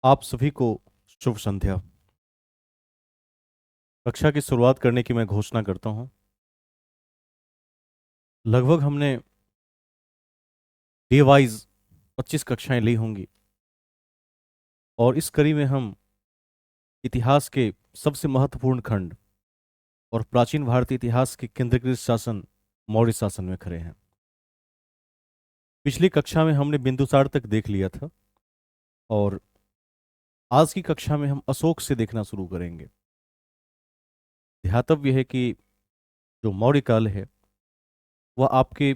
आप सभी को शुभ संध्या। कक्षा की शुरुआत करने की मैं घोषणा करता हूं। लगभग हमने डे वाइज 25 कक्षाएं ली होंगी और इस कड़ी में हम इतिहास के सबसे महत्वपूर्ण खंड और प्राचीन भारतीय इतिहास के केंद्रीकृत शासन मौर्य शासन में खड़े हैं। पिछली कक्षा में हमने बिंदुसार तक देख लिया था और आज की कक्षा में हम अशोक से देखना शुरू करेंगे। ध्यातव्य है कि जो मौर्य काल है वह आपके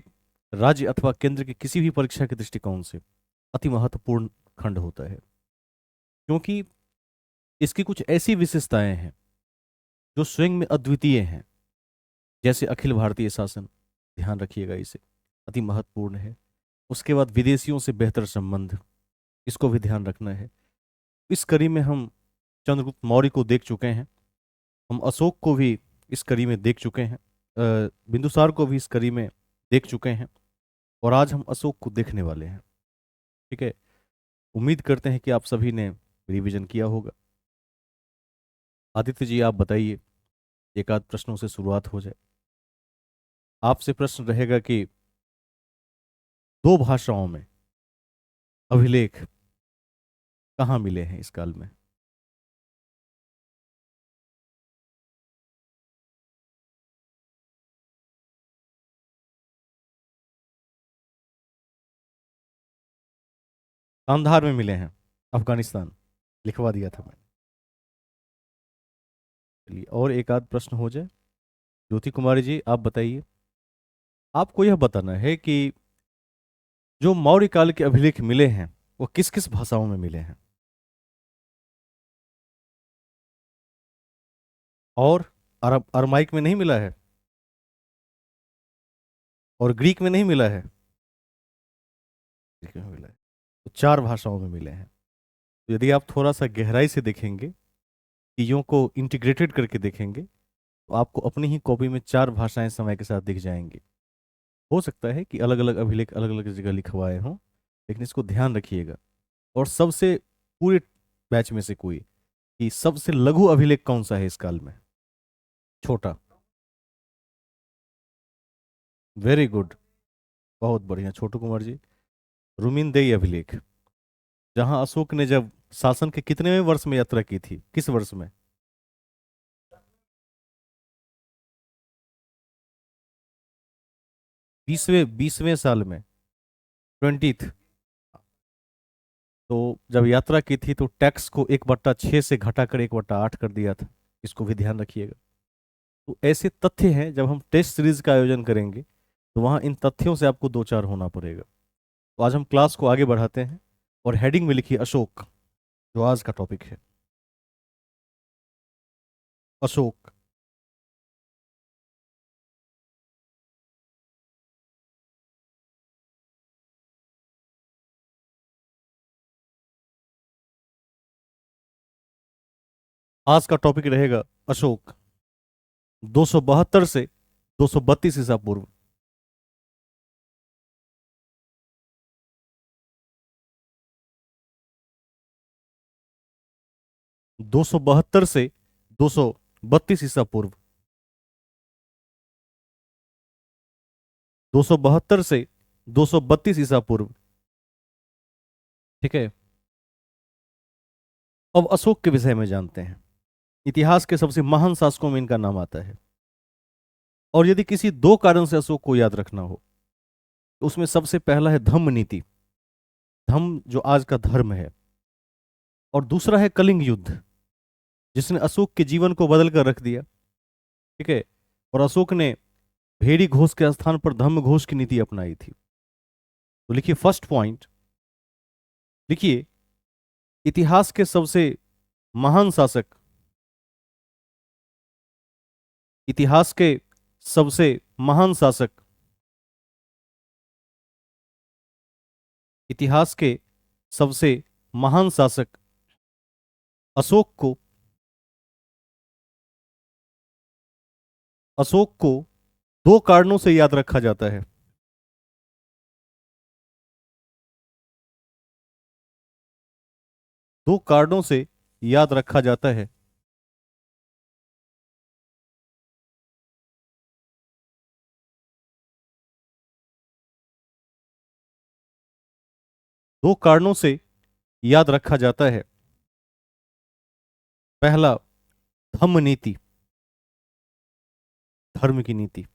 राज्य अथवा केंद्र की किसी भी परीक्षा के दृष्टिकोण से अति महत्वपूर्ण खंड होता है, क्योंकि इसकी कुछ ऐसी विशेषताएं हैं जो स्वयं में अद्वितीय हैं। जैसे अखिल भारतीय शासन, ध्यान रखिएगा, इसे अति महत्वपूर्ण है। उसके बाद विदेशियों से बेहतर संबंध, इसको भी ध्यान रखना है। इस कड़ी में हम चंद्रगुप्त मौर्य को देख चुके हैं, हम अशोक को भी इस कड़ी में देख चुके हैं, बिंदुसार को भी इस कड़ी में देख चुके हैं और आज हम अशोक को देखने वाले हैं। ठीक है, उम्मीद करते हैं कि आप सभी ने रिवीजन किया होगा। आदित्य जी, आप बताइए, एक आध प्रश्नों से शुरुआत हो जाए। आपसे प्रश्न रहेगा कि दो भाषाओं में अभिलेख कहाँ मिले हैं इस काल में। कांधार में मिले हैं, अफगानिस्तान, लिखवा दिया था मैंने। चलिए और एक आध प्रश्न हो जाए। ज्योति कुमारी जी, आप बताइए। आपको यह बताना है कि जो मौर्य काल के अभिलेख मिले हैं वो किस किस भाषाओं में मिले हैं, और अरमाइक में नहीं मिला है और ग्रीक में नहीं मिला है। ग्रीक में मिला है, तो चार भाषाओं में मिले हैं। तो यदि आप थोड़ा सा गहराई से देखेंगे, चीज़ों को इंटीग्रेटेड करके देखेंगे, तो आपको अपनी ही कॉपी में चार भाषाएं समय के साथ दिख जाएंगी। हो सकता है कि अलग अलग अभिलेख अलग अलग जगह लिखवाए हों, लेकिन इसको ध्यान रखिएगा। और सबसे, पूरे बैच में से कोई, कि सबसे लघु अभिलेख कौन सा है इस काल में, छोटा। वेरी गुड, बहुत बढ़िया छोटू कुमार जी। रुमिनदेई अभिलेख, जहां अशोक ने जब शासन के कितनेवें वर्ष में यात्रा की थी, किस वर्ष में? 20वें साल में, 20th। तो जब यात्रा की थी तो टैक्स को 1/6 से घटाकर 1/8 कर दिया था, इसको भी ध्यान रखिएगा। तो ऐसे तथ्य हैं, जब हम टेस्ट सीरीज का आयोजन करेंगे तो वहाँ इन तथ्यों से आपको दो चार होना पड़ेगा। तो आज हम क्लास को आगे बढ़ाते हैं और हेडिंग में लिखिए अशोक, जो आज का टॉपिक है। अशोक। आज का टॉपिक रहेगा अशोक, 272 से 232 ईसा पूर्व। 272 से 232 ईसा पूर्व। 272 से 232 ईसा पूर्व। ठीक है, अब अशोक के विषय में जानते हैं। इतिहास के सबसे महान शासकों में इनका नाम आता है, और यदि किसी दो कारण से अशोक को याद रखना हो तो उसमें सबसे पहला है धम्म नीति, धम्म जो आज का धर्म है, और दूसरा है कलिंग युद्ध, जिसने अशोक के जीवन को बदल कर रख दिया। ठीक है, और अशोक ने भेड़ी घोष के स्थान पर धम्म घोष की नीति अपनाई थी। तो लिखिए फर्स्ट पॉइंट, लिखिए इतिहास के सबसे महान शासक, इतिहास के सबसे महान शासक, इतिहास के सबसे महान शासक अशोक को, अशोक को दो कारणों से याद रखा जाता है। दो कारणों से याद रखा जाता है। दो कारणों से याद रखा जाता है। पहला, धम्म नीति, धर्म की नीति,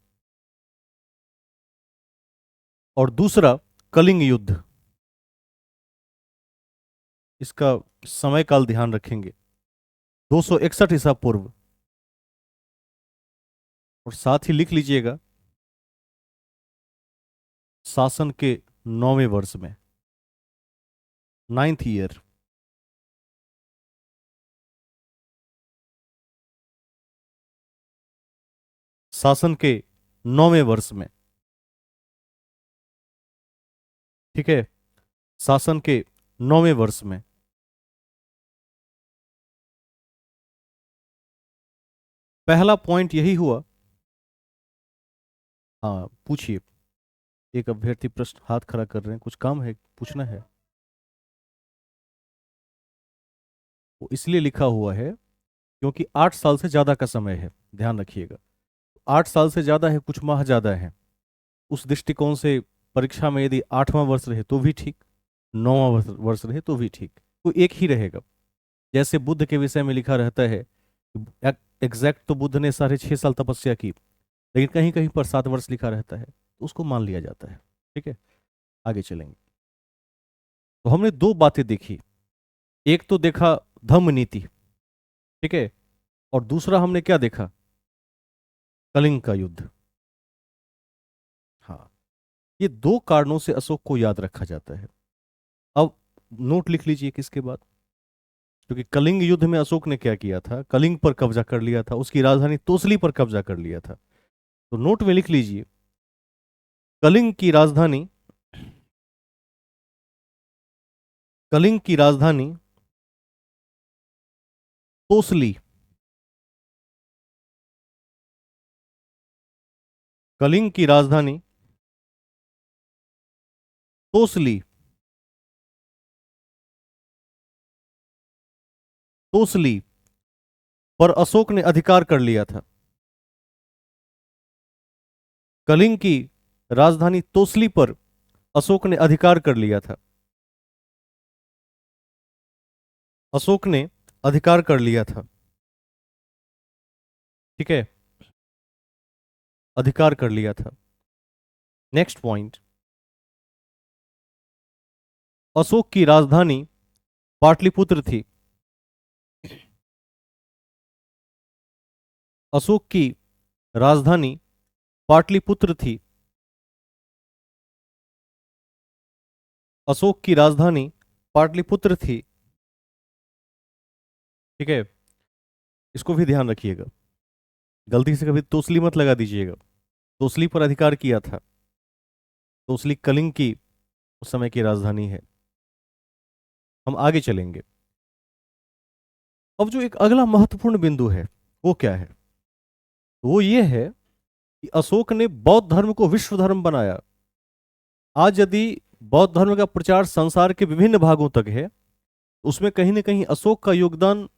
और दूसरा, कलिंग युद्ध। इसका समय काल ध्यान रखेंगे, 261 ईसा पूर्व, और साथ ही लिख लीजिएगा शासन के 9वें वर्ष में, 9th ईयर। शासन के 9वें वर्ष में, ठीक है, शासन के 9वें वर्ष में। पहला पॉइंट यही हुआ। हाँ पूछिए। एक अभ्यर्थी प्रश्न हाथ खड़ा कर रहे हैं, कुछ काम है, पूछना है। वो इसलिए लिखा हुआ है क्योंकि 8 साल से ज्यादा का समय है, ध्यान रखिएगा। 8 साल से ज्यादा है, कुछ माह ज्यादा है। उस दृष्टिकोण से परीक्षा में यदि 8वां वर्ष रहे तो भी ठीक, 9वां वर्ष रहे तो भी ठीक, तो एक ही रहेगा। जैसे बुद्ध के विषय में लिखा रहता है, एग्जैक्ट तो बुद्ध ने 6.5 साल तपस्या की, लेकिन कहीं कहीं पर 7 वर्ष लिखा रहता है, तो उसको मान लिया जाता है। ठीक है, आगे चलेंगे। तो हमने दो बातें देखी, एक तो देखा धम्म नीति, ठीक है, और दूसरा हमने क्या देखा, कलिंग का युद्ध। हाँ, ये दो कारणों से अशोक को याद रखा जाता है। अब नोट लिख लीजिए किसके बाद, क्योंकि कलिंग युद्ध में अशोक ने क्या किया था, कलिंग पर कब्जा कर लिया था, उसकी राजधानी तोसली पर कब्जा कर लिया था। तो नोट में लिख लीजिए, कलिंग की राजधानी, कलिंग की राजधानी तोसली, कलिंग की राजधानी तोसली, तोसली पर अशोक ने अधिकार कर लिया था। कलिंग की राजधानी तोसली पर अशोक ने अधिकार कर लिया था। अशोक ने अधिकार कर लिया था, ठीक है, अधिकार कर लिया था। नेक्स्ट पॉइंट, अशोक की राजधानी पाटलिपुत्र थी। अशोक की राजधानी पाटलिपुत्र थी। अशोक की राजधानी पाटलिपुत्र थी, ठीक है, इसको भी ध्यान रखिएगा, गलती से कभी तोसली मत लगा दीजिएगा। तोसली पर अधिकार किया था, तोसली कलिंग की उस समय की राजधानी है। हम आगे चलेंगे। अब जो एक अगला महत्वपूर्ण बिंदु है वो क्या है, वो ये है कि अशोक ने बौद्ध धर्म को विश्व धर्म बनाया। आज यदि बौद्ध धर्म का प्रचार संसार के विभिन्न भागों तक है, उसमें कहीं ना कहीं अशोक का योगदान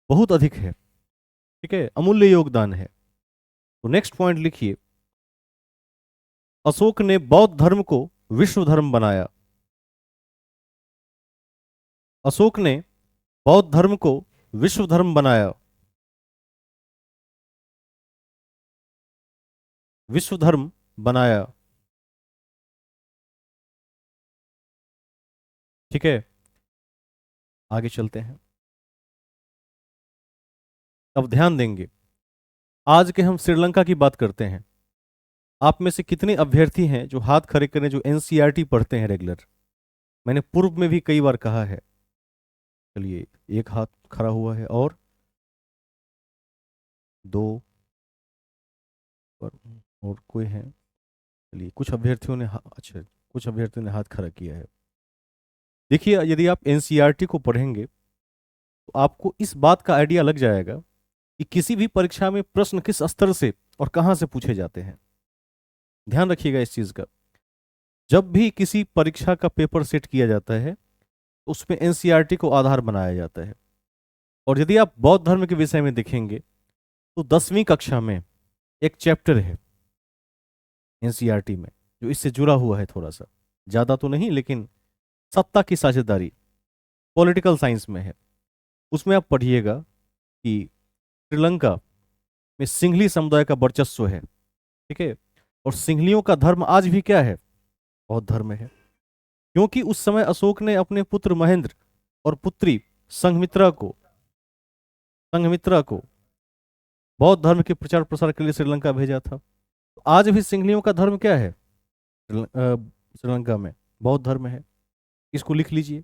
बहुत अधिक है, ठीक है, अमूल्य योगदान है। तो नेक्स्ट पॉइंट लिखिए, अशोक ने बौद्ध धर्म को विश्व धर्म बनाया। अशोक ने बौद्ध धर्म को विश्व धर्म बनाया। विश्व धर्म बनाया, ठीक है, आगे चलते हैं। अब ध्यान देंगे, आज के हम श्रीलंका की बात करते हैं। आप में से कितने अभ्यर्थी हैं जो हाथ खड़े करें, जो एनसीईआरटी पढ़ते हैं रेगुलर। मैंने पूर्व में भी कई बार कहा है। चलिए, एक हाथ खड़ा हुआ है, और दो, और कोई है। चलिए, कुछ अभ्यर्थियों ने अच्छा, कुछ अभ्यर्थियों ने हाथ खड़ा किया है। देखिए, यदि आप एनसीईआरटी को पढ़ेंगे तो आपको इस बात का आइडिया लग जाएगा कि किसी भी परीक्षा में प्रश्न किस स्तर से और कहां से पूछे जाते हैं। ध्यान रखिएगा इस चीज का। जब भी किसी परीक्षा का पेपर सेट किया जाता है, उसमें एनसीईआरटी को आधार बनाया जाता है। और यदि आप बौद्ध धर्म के विषय में देखेंगे तो 10वीं कक्षा में एक चैप्टर है एनसीईआरटी में जो इससे जुड़ा हुआ है, थोड़ा सा, ज्यादा तो नहीं लेकिन सत्ता की साझेदारी, पॉलिटिकल साइंस में है। उसमें आप पढ़िएगा कि श्रीलंका में सिंहली समुदाय का वर्चस्व है, ठीक है। और सिंहलियों का धर्म आज भी क्या है? बौद्ध धर्म है। क्योंकि उस समय अशोक ने अपने पुत्र महेंद्र और पुत्री संघमित्रा को बौद्ध धर्म के प्रचार प्रसार के लिए श्रीलंका भेजा था। तो आज भी सिंहलियों का धर्म क्या है? श्रीलंका में बौद्ध धर्म है। इसको लिख लीजिए।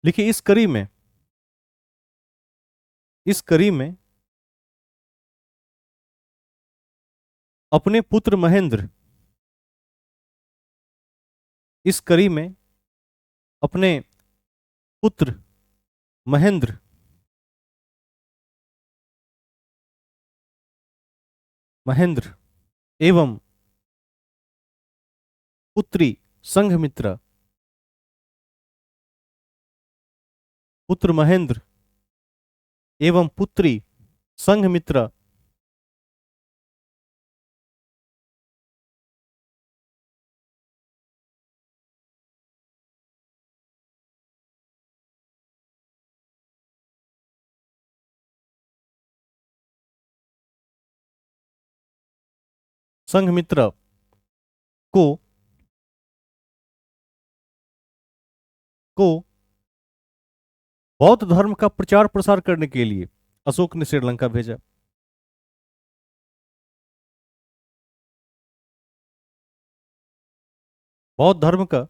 लिखिए, इस कड़ी में अपने पुत्र महेंद्र, इस कड़ी में अपने पुत्र महेंद्र महेंद्र एवं पुत्री संघमित्रा, पुत्र महेंद्र एवं पुत्री संघमित्रा संघमित्रा को को बौद्ध धर्म का प्रचार प्रसार करने के लिए अशोक ने श्रीलंका भेजा। बौद्ध धर्म का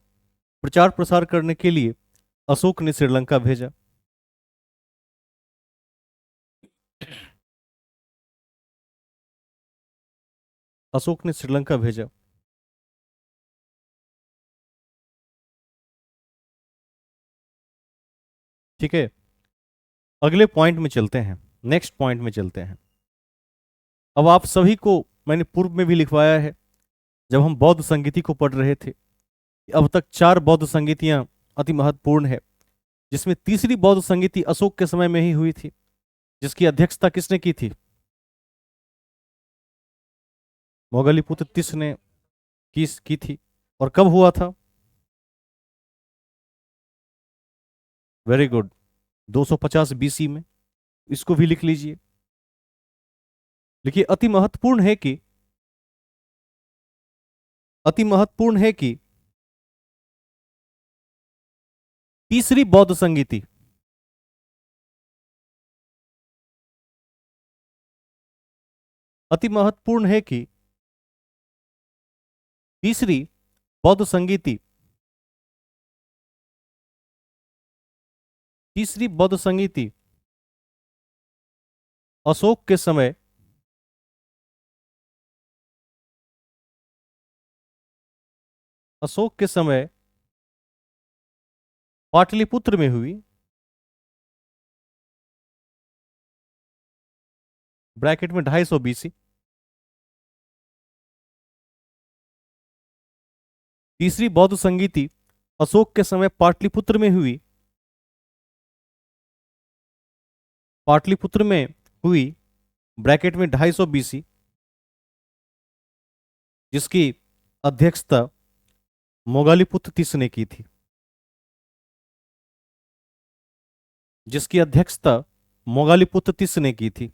प्रचार प्रसार करने के लिए अशोक ने श्रीलंका भेजा। अशोक ने श्रीलंका भेजा। ठीक है, अगले पॉइंट में चलते हैं, नेक्स्ट पॉइंट में चलते हैं। अब आप सभी को मैंने पूर्व में भी लिखवाया है, जब हम बौद्ध संगीति को पढ़ रहे थे। अब तक 4 बौद्ध संगीतियां अति महत्वपूर्ण है, जिसमें तीसरी बौद्ध संगीति अशोक के समय में ही हुई थी, जिसकी अध्यक्षता किसने की थी? मोगलीपुत्र तिस ने की थी। और कब हुआ था? वेरी गुड, 250 बीसी में। इसको भी लिख लीजिए। देखिए, अति महत्वपूर्ण है कि तीसरी बौद्ध संगीति अति महत्वपूर्ण है कि तीसरी बौद्ध संगीति तीसरी बौद्ध संगीति अशोक के समय अशोक के समय पाटलिपुत्र में हुई, ब्रैकेट में 250 बीसी। तीसरी बौद्ध संगीति अशोक के समय पाटलिपुत्र में हुई, ब्रैकेट में 250 बीसी, जिसकी अध्यक्षता मोगालीपुत्र तिस ने की थी। जिसकी अध्यक्षता मोगालीपुत्र तिस ने की थी।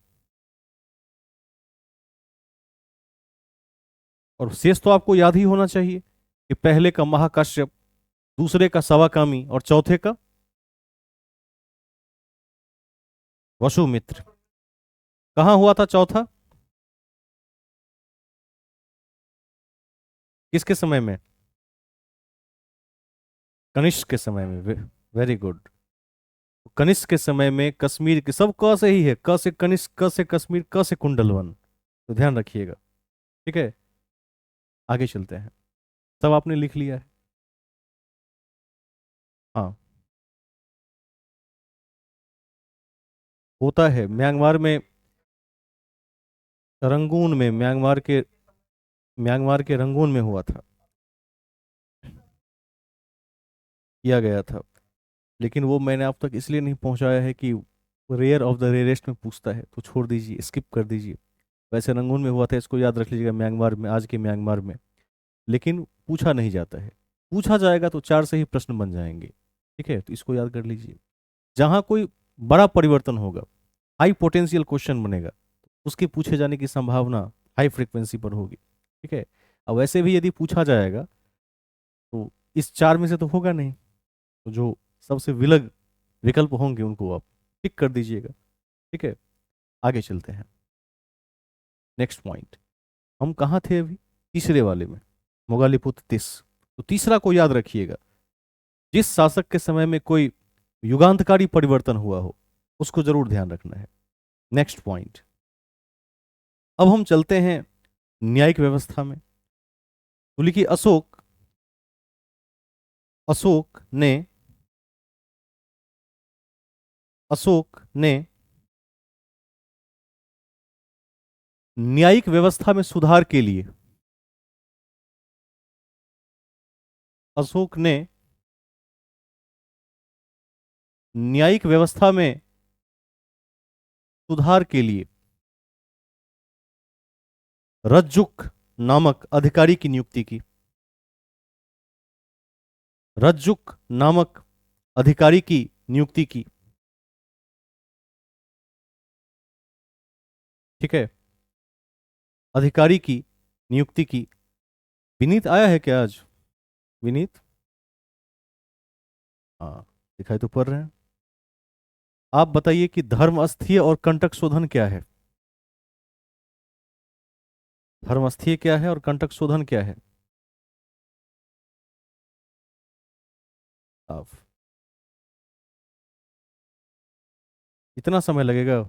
और शेष तो आपको याद ही होना चाहिए कि पहले का महाकाश्यप, दूसरे का सवाकामी और चौथे का वसुमित्र। कहां हुआ था चौथा? किसके समय में? कनिष्क के समय में। Very good. कनिष्क के समय में कश्मीर के, सब क से ही है, क से कनिष्क, क से कश्मीर, क से कुंडलवन, तो ध्यान रखिएगा। ठीक है, आगे चलते हैं। सब आपने लिख लिया है? हाँ, होता है म्यांमार में, रंगून में, म्यांमार के रंगून में हुआ था। किया गया था, लेकिन वो मैंने आप तक इसलिए नहीं पहुंचाया है कि रेयर ऑफ द रेयरेस्ट में पूछता है, तो छोड़ दीजिए, स्किप कर दीजिए। वैसे रंगून में हुआ था, इसको याद रख लीजिएगा, म्यांमार में, आज के म्यांमार में। लेकिन पूछा नहीं जाता है। पूछा जाएगा तो चार से ही प्रश्न बन जाएंगे। ठीक है, तो इसको याद कर लीजिए। जहां कोई बड़ा परिवर्तन होगा, हाई पोटेंशियल क्वेश्चन बनेगा, उसके पूछे जाने की संभावना हाई फ्रीक्वेंसी पर होगी। ठीक है। अब वैसे भी यदि पूछा जाएगा तो इस चार में से तो होगा नहीं, तो जो सबसे विलग विकल्प होंगे उनको आप टिक कर दीजिएगा। ठीक है, आगे चलते हैं। नेक्स्ट पॉइंट, हम कहाँ थे अभी? तीसरे वाले में, मोगालीपुत्र तीस। तो तीसरा को याद रखिएगा, जिस शासक के समय में कोई युगांतकारी परिवर्तन हुआ हो, उसको जरूर ध्यान रखना है। नेक्स्ट पॉइंट, अब हम चलते हैं न्यायिक व्यवस्था में। तो लिखिए, अशोक ने न्यायिक व्यवस्था में सुधार के लिए, अशोक ने न्यायिक व्यवस्था में सुधार के लिए रज्जुक नामक अधिकारी की नियुक्ति की। रज्जुक नामक अधिकारी की नियुक्ति की। ठीक है, अधिकारी की नियुक्ति की। विनीत आया है क्या आज? विनीत, हाँ, दिखाई तो पड़ रहे हैं। आप बताइए कि धर्मस्थीय और कंटक शोधन क्या है? धर्मस्थीय क्या है और कंटक शोधन क्या है? आप, इतना समय लगेगा?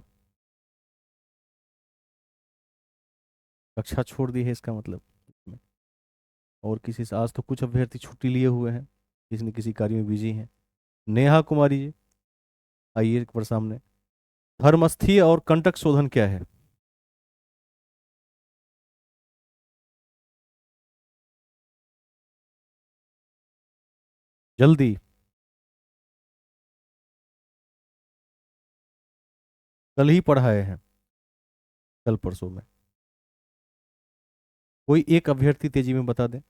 कक्षा छोड़ दी है इसका मतलब? और किसी से, आज तो कुछ अभ्यर्थी छुट्टी लिए हुए हैं, किसी न किसी कार्य में बिजी हैं। नेहा कुमारी जी, आइए एक बार सामने। धर्मस्थीय और कंटक शोधन क्या है? जल्दी। कल ही पढ़ाए हैं, कल परसों में। कोई एक अभ्यर्थी तेजी में बता दें।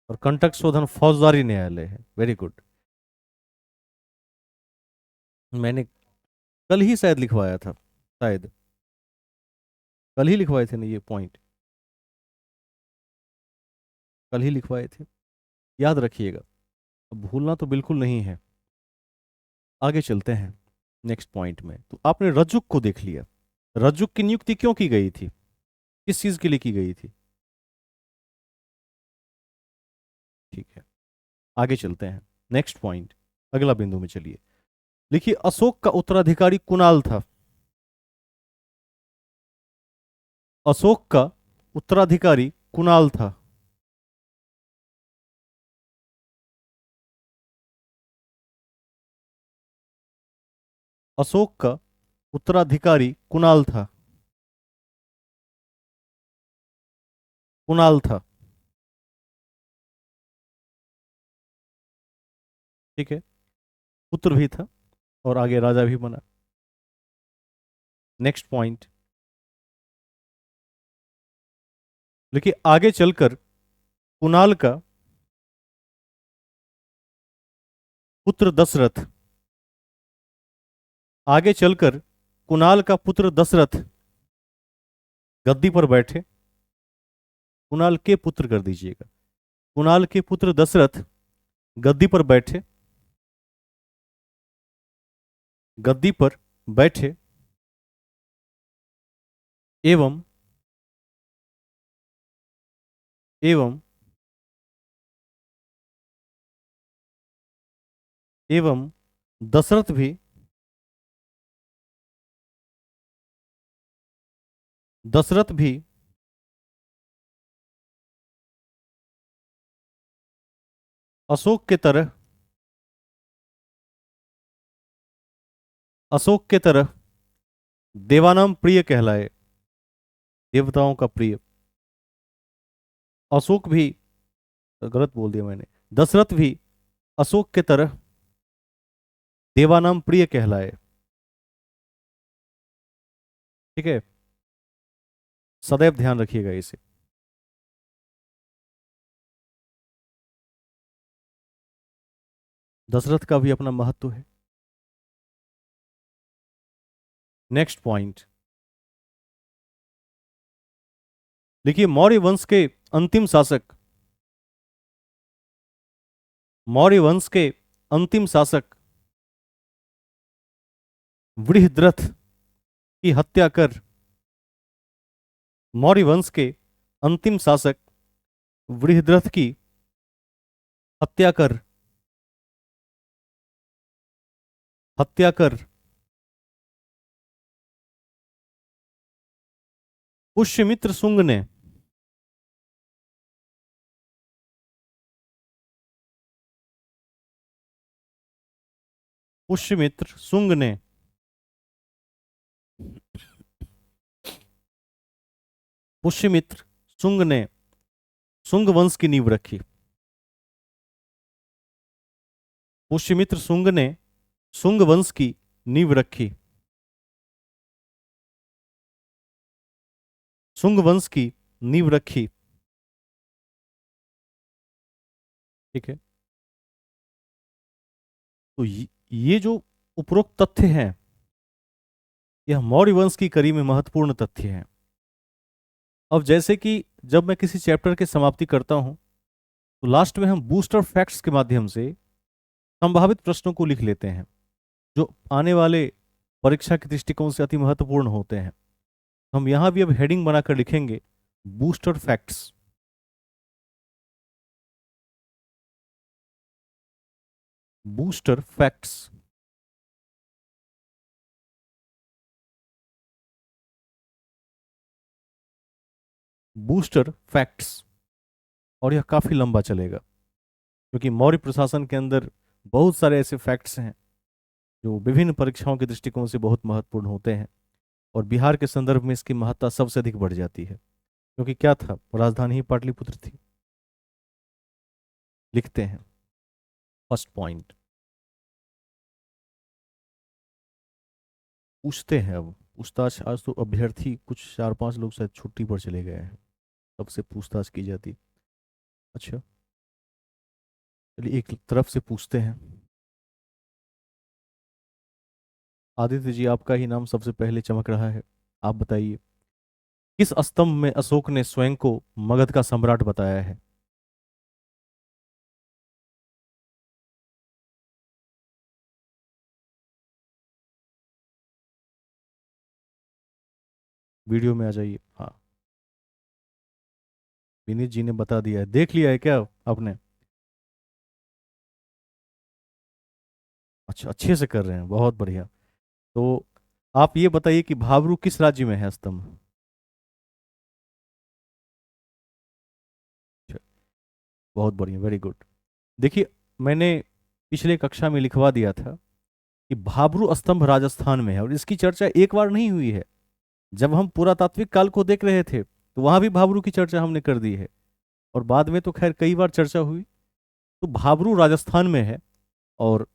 और कंटक शोधन फौजदारी न्यायालय है, वेरी गुड। मैंने कल ही शायद लिखवाया था, शायद कल ही लिखवाए थे ना ये पॉइंट? कल ही लिखवाए थे, याद रखिएगा। अब भूलना तो बिल्कुल नहीं है। आगे चलते हैं नेक्स्ट पॉइंट में। तो आपने रज्जुक को देख लिया। रज्जुक की नियुक्ति क्यों की गई थी? किस चीज के लिए की गई थी? ठीक है, आगे चलते हैं। नेक्स्ट पॉइंट, अगला बिंदु में चलिए। लिखिए, अशोक का उत्तराधिकारी कुणाल था। अशोक का उत्तराधिकारी कुणाल था। अशोक का उत्तराधिकारी कुणाल था। कुणाल था। ठीक है, पुत्र भी था और आगे राजा भी बना। नेक्स्ट पॉइंट, देखिए, आगे चलकर कुणाल का पुत्र दशरथ, आगे चलकर कुणाल का पुत्र दशरथ गद्दी पर बैठे। कुणाल के पुत्र कर दीजिएगा। कुणाल के पुत्र दशरथ गद्दी पर बैठे, गद्दी पर बैठे एवं एवं एवं दशरथ भी दशरथ भी अशोक के तरह, अशोक के तरह देवानाम प्रिय कहलाए। देवताओं का प्रिय। अशोक भी, गलत बोल दिया मैंने, दशरथ भी अशोक के तरह देवानाम प्रिय कहलाए। ठीक है, सदैव ध्यान रखिएगा इसे। दशरथ का भी अपना महत्व है। नेक्स्ट पॉइंट देखिए, मौर्य वंश के अंतिम शासक, मौर्य वंश के अंतिम शासक बृहद्रथ की हत्या कर, मौर्य वंश के अंतिम शासक बृहद्रथ की हत्या कर, हत्या कर पुष्यमित्र शुंग ने, पुष्यमित्र शुंग ने पुष्यमित्र शुंग ने शुंग वंश की नींव रखी। पुष्यमित्र शुंग ने शुंग वंश की नींव रखी। शुंग वंश की नींव रखी। ठीक है, तो ये जो उपरोक्त तथ्य हैं, यह मौर्य वंश की कड़ी में महत्वपूर्ण तथ्य हैं। अब जैसे कि जब मैं किसी चैप्टर की समाप्ति करता हूं, तो लास्ट में हम बूस्टर फैक्ट्स के माध्यम से संभावित प्रश्नों को लिख लेते हैं, जो आने वाले परीक्षा के दृष्टिकोण से अति महत्वपूर्ण होते हैं। हम यहां भी अब हेडिंग बनाकर लिखेंगे booster facts. Booster facts, booster facts. और यह काफी लंबा चलेगा, क्योंकि मौर्य प्रशासन के अंदर बहुत सारे ऐसे फैक्ट्स हैं जो विभिन्न परीक्षाओं के दृष्टिकोण से बहुत महत्वपूर्ण होते हैं। और बिहार के संदर्भ में इसकी महत्ता सबसे अधिक बढ़ जाती है, क्योंकि क्या था, राजधानी ही पाटलिपुत्र थी। लिखते हैं फर्स्ट पॉइंट, पूछते हैं अब पूछताछ। आज तो अभ्यर्थी कुछ 4-5 लोग शायद छुट्टी पर चले गए हैं, सबसे पूछताछ की जाती। अच्छा, चलिए एक तरफ से पूछते हैं। आदित्य जी, आपका ही नाम सबसे पहले चमक रहा है, आप बताइए, किस स्तंभ में अशोक ने स्वयं को मगध का सम्राट बताया है? वीडियो में आ जाइए। हाँ, विनीत जी ने बता दिया है, देख लिया है क्या आपने? अच्छा, अच्छे से कर रहे हैं, बहुत बढ़िया। तो आप ये बताइए कि भाबरू किस राज्य में है स्तंभ? अच्छा, बहुत बढ़िया, वेरी गुड। देखिए, मैंने पिछले कक्षा में लिखवा दिया था कि भाबरू स्तंभ राजस्थान में है, और इसकी चर्चा एक बार नहीं हुई है। जब हम पुरातात्विक काल को देख रहे थे, तो वहां भी भाबरू की चर्चा हमने कर दी है, और बाद में तो खैर कई बार चर्चा हुई। तो भाबरू राजस्थान में है, और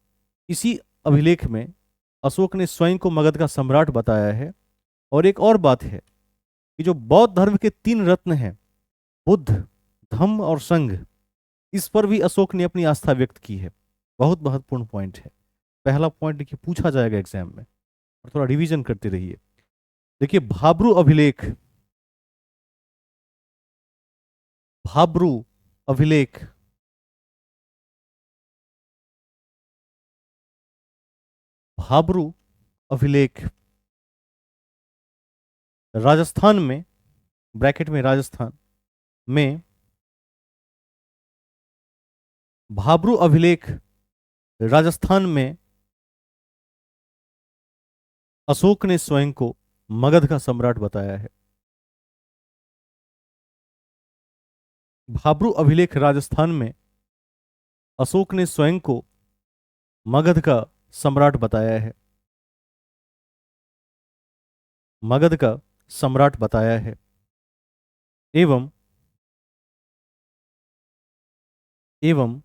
इसी अभिलेख में अशोक ने स्वयं को मगध का सम्राट बताया है। और एक और बात है कि जो बौद्ध धर्म के 3 रत्न हैं, बुद्ध, धम्म और संघ, इस पर भी अशोक ने अपनी आस्था व्यक्त की है। बहुत महत्वपूर्ण पॉइंट है, पहला पॉइंट देखिए, पूछा जाएगा एग्जाम में, और थोड़ा रिवीजन करते रहिए। देखिए, भाब्रू अभिलेख, भाब्रू अभिलेख भाब्रू अभिलेख राजस्थान में, ब्रैकेट में राजस्थान में, भाब्रू अभिलेख राजस्थान में अशोक ने स्वयं को मगध का सम्राट बताया है। भाब्रू अभिलेख राजस्थान में अशोक ने स्वयं को मगध का सम्राट बताया है, मगध का सम्राट बताया है। एवं एवं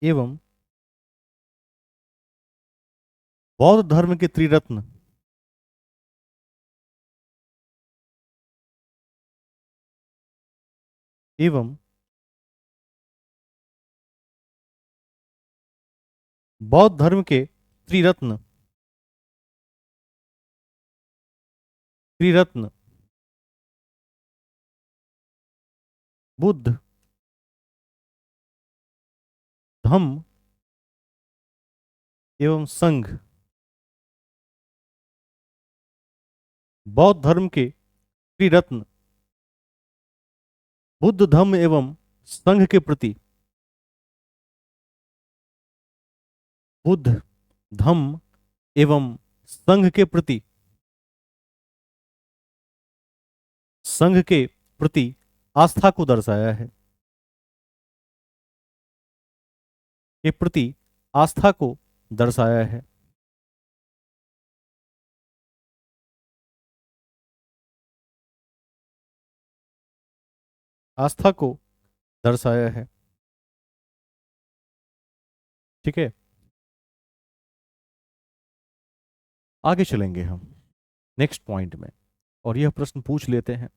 एवं बौद्ध धर्म के त्रिरत्न एवं बौद्ध धर्म के त्रिरत्न त्रिरत्न बुद्ध, धम्म एवं संघ, बौद्ध धर्म के त्रिरत्न बुद्ध, धम्म एवं संघ के प्रति, बुद्ध, धम्म एवं संघ के प्रति, संघ के प्रति आस्था को दर्शाया है, के प्रति आस्था को दर्शाया है, आस्था को दर्शाया है। ठीक है, आगे चलेंगे हम नेक्स्ट पॉइंट में, और यह प्रश्न पूछ लेते हैं।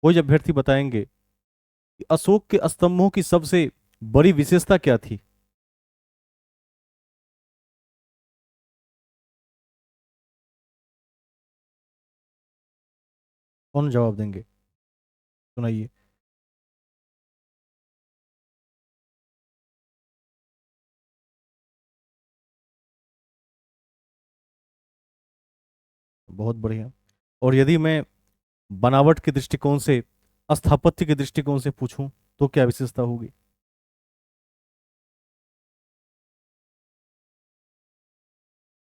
कोई अभ्यर्थी बताएंगे कि अशोक के स्तंभों की सबसे बड़ी विशेषता क्या थी? कौन जवाब देंगे? सुनाइए। बहुत बढ़िया। और यदि मैं बनावट के दृष्टिकोण से, स्थापत्य के दृष्टिकोण से पूछूं तो क्या विशेषता होगी?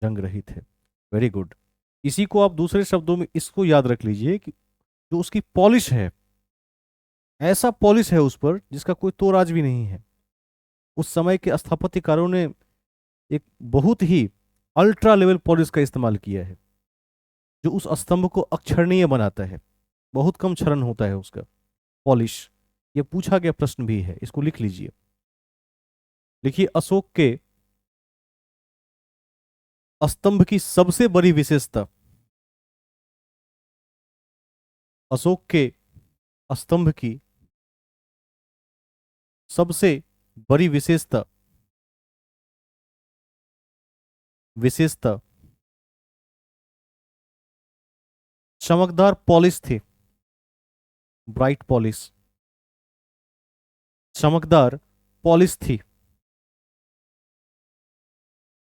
रंग रहित है। Very good. इसी को आप दूसरे शब्दों में इसको याद रख लीजिए कि जो उसकी पॉलिश है, ऐसा पॉलिश है उस पर जिसका कोई तोड़ आज भी नहीं है। उस समय के स्थापत्यकारों ने एक बहुत ही अल्ट्रा लेवल पॉलिश का इस्तेमाल किया है, जो उस स्तंभ को अक्षरणीय बनाता है। बहुत कम क्षरण होता है उसका पॉलिश। ये पूछा गया प्रश्न भी है, इसको लिख लीजिए। लिखिए, अशोक के स्तंभ की सबसे बड़ी विशेषता, अशोक के स्तंभ की सबसे बड़ी विशेषता, विशेषता चमकदार पॉलिश थी। ब्राइट पॉलिश, चमकदार पॉलिश थी,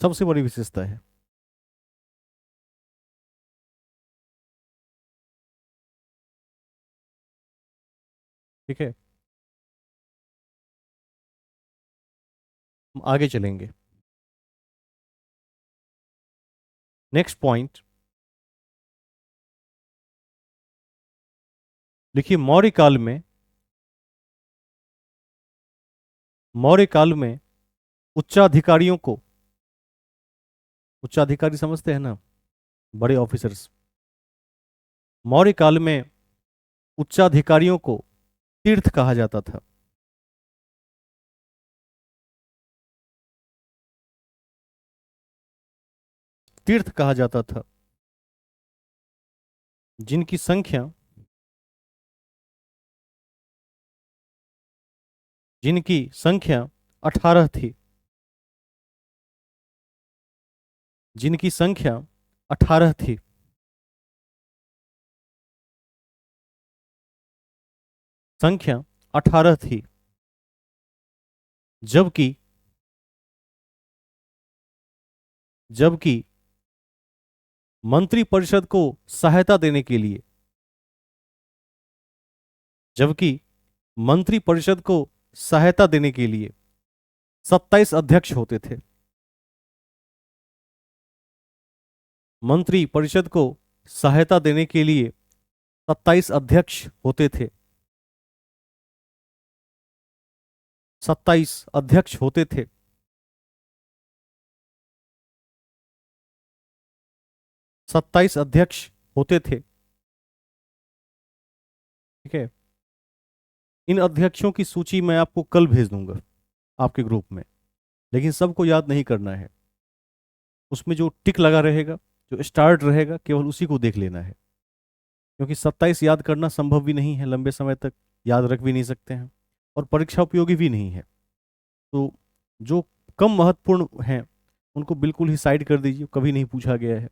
सबसे बड़ी विशेषता है। ठीक है, हम आगे चलेंगे। नेक्स्ट पॉइंट लिखिए, मौर्य काल में उच्चाधिकारियों को, उच्चाधिकारी समझते हैं ना, बड़े ऑफिसर्स, मौर्य काल में उच्चाधिकारियों को तीर्थ कहा जाता था। तीर्थ कहा जाता था जिनकी संख्या, जिनकी संख्या 18 थी, जिनकी संख्या 18 थी, संख्या 18 थी। जबकि जबकि मंत्रिपरिषद को सहायता देने के लिए, जबकि मंत्रिपरिषद को सहायता देने के लिए 27 अध्यक्ष होते थे। मंत्री परिषद को सहायता देने के लिए 27 अध्यक्ष होते थे। 27 अध्यक्ष होते थे। 27 अध्यक्ष होते थे। ठीक है, इन अध्यक्षों की सूची मैं आपको कल भेज दूंगा आपके ग्रुप में, लेकिन सबको याद नहीं करना है। उसमें जो टिक लगा रहेगा, जो स्टार्ट रहेगा, केवल उसी को देख लेना है, क्योंकि 27 याद करना संभव भी नहीं है, लंबे समय तक याद रख भी नहीं सकते हैं, और परीक्षा उपयोगी भी नहीं है। तो जो कम महत्वपूर्ण हैं उनको बिल्कुल ही साइड कर दीजिए, कभी नहीं पूछा गया है।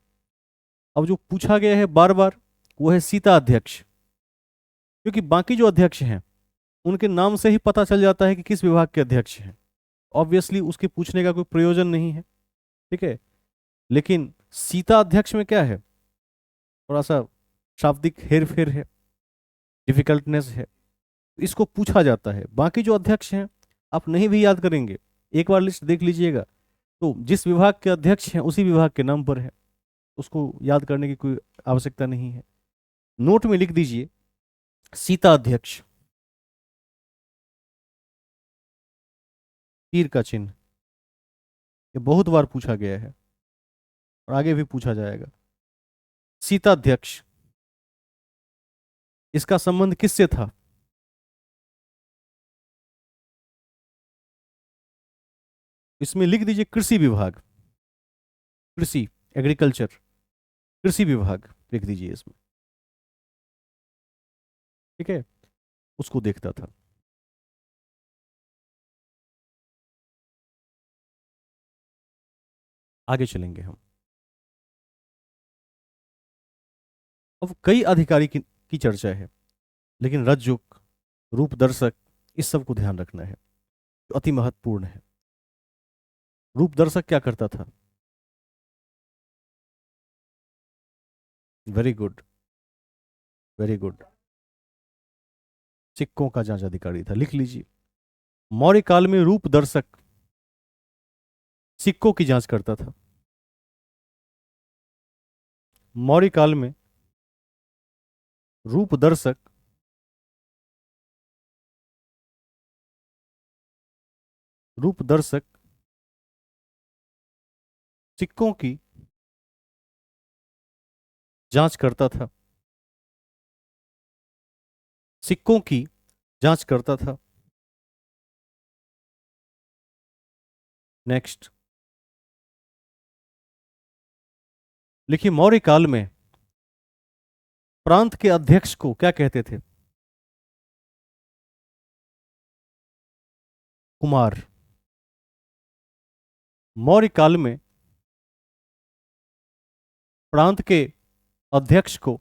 अब जो पूछा गया है बार बार, वो है सीता अध्यक्ष, क्योंकि बाकी जो अध्यक्ष हैं उनके नाम से ही पता चल जाता है कि किस विभाग के अध्यक्ष हैं। ऑब्वियसली उसके पूछने का कोई प्रयोजन नहीं है, ठीक है। लेकिन सीता अध्यक्ष में क्या है, थोड़ा सा शाब्दिक हेर फेर है, डिफिकल्टनेस है, इसको पूछा जाता है। बाकी जो अध्यक्ष हैं आप नहीं भी याद करेंगे, एक बार लिस्ट देख लीजिएगा, तो जिस विभाग के अध्यक्ष हैं उसी विभाग के नाम पर है, उसको याद करने की कोई आवश्यकता नहीं है। नोट में लिख दीजिए सीता अध्यक्ष, तीर का चिन्ह। ये बहुत बार पूछा गया है और आगे भी पूछा जाएगा। सीता अध्यक्ष, इसका संबंध किससे था? इसमें लिख दीजिए कृषि विभाग, कृषि, एग्रीकल्चर, कृषि विभाग लिख दीजिए इसमें, ठीक है। उसको देखता था। आगे चलेंगे हम। अब कई अधिकारी की चर्चा है, लेकिन रज्जुक, रूपदर्शक, इस सब को ध्यान रखना है, जो अति महत्वपूर्ण है। रूपदर्शक क्या करता था? Very good, very good. सिक्कों का जांच अधिकारी था, लिख लीजिए। मौर्य काल में रूपदर्शक सिक्कों की जांच करता था। मौर्य काल में रूपदर्शक रूपदर्शक सिक्कों की जांच करता था, सिक्कों की जांच करता था। नेक्स्ट लिखिए, मौर्य काल में प्रांत के अध्यक्ष को क्या कहते थे? कुमार। मौर्य काल में प्रांत के अध्यक्ष को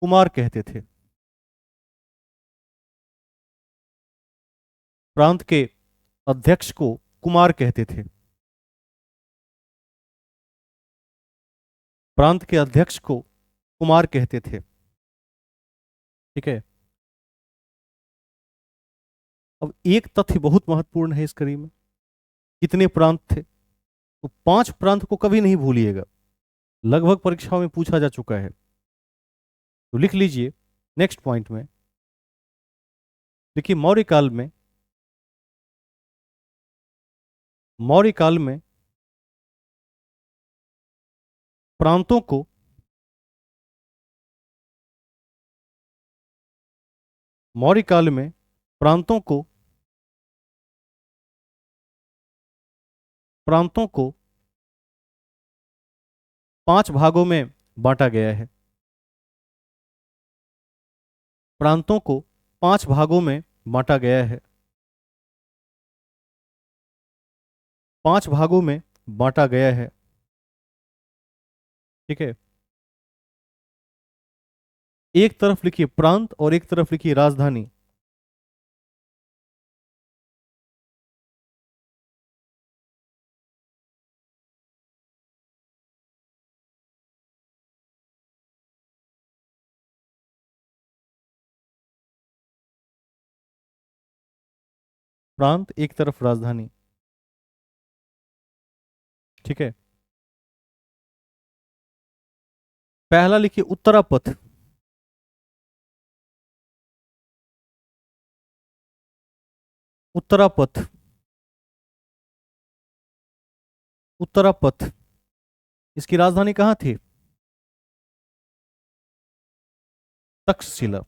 कुमार कहते थे। प्रांत के अध्यक्ष को कुमार कहते थे। प्रांत के अध्यक्ष को कुमार कहते थे, ठीक है। अब एक तथ्य बहुत महत्वपूर्ण है इस कड़ी में, कितने प्रांत थे? तो 5 प्रांत को कभी नहीं भूलिएगा, लगभग परीक्षाओं में पूछा जा चुका है, तो लिख लीजिए। नेक्स्ट पॉइंट में देखिए, मौर्य काल में प्रांतों को मौर्य काल में प्रांतों को प्रांतों को 5 भागों में बांटा गया है। प्रांतों को 5 भागों में बांटा गया है। 5 भागों में बांटा गया है, ठीक है। एक तरफ लिखिए प्रांत और एक तरफ लिखिए राजधानी। प्रांत एक तरफ राजधानी, ठीक है। पहला लिखिए उत्तरापथ। उत्तरापथ, उत्तरापथ, इसकी राजधानी कहाँ थी? तक्षशिला।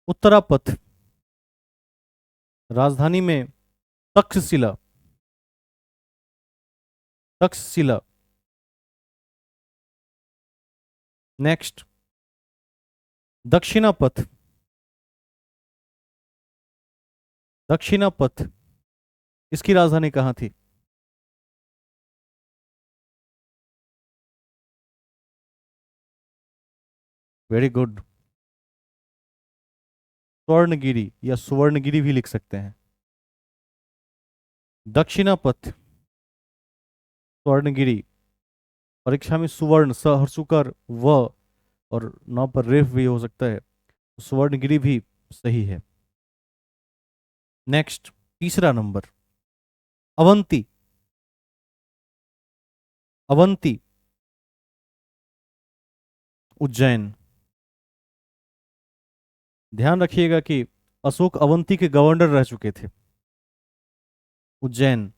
उत्तरापथ, राजधानी में तक्षशिला। तक्षशिला। नेक्स्ट, दक्षिणापथ। दक्षिणापथ, इसकी राजधानी कहाँ थी? Very good. स्वर्णगिरी या सुवर्णगिरी भी लिख सकते हैं। दक्षिणापथ, स्वर्णगिरी। परीक्षा में सुवर्ण, स हर्षुकर व और नौ पर रेफ भी हो सकता है, सुवर्णगिरी भी सही है। नेक्स्ट, तीसरा नंबर, अवंती। अवंती, उज्जैन। ध्यान रखिएगा कि अशोक अवंती के गवर्नर रह चुके थे। उज्जैन।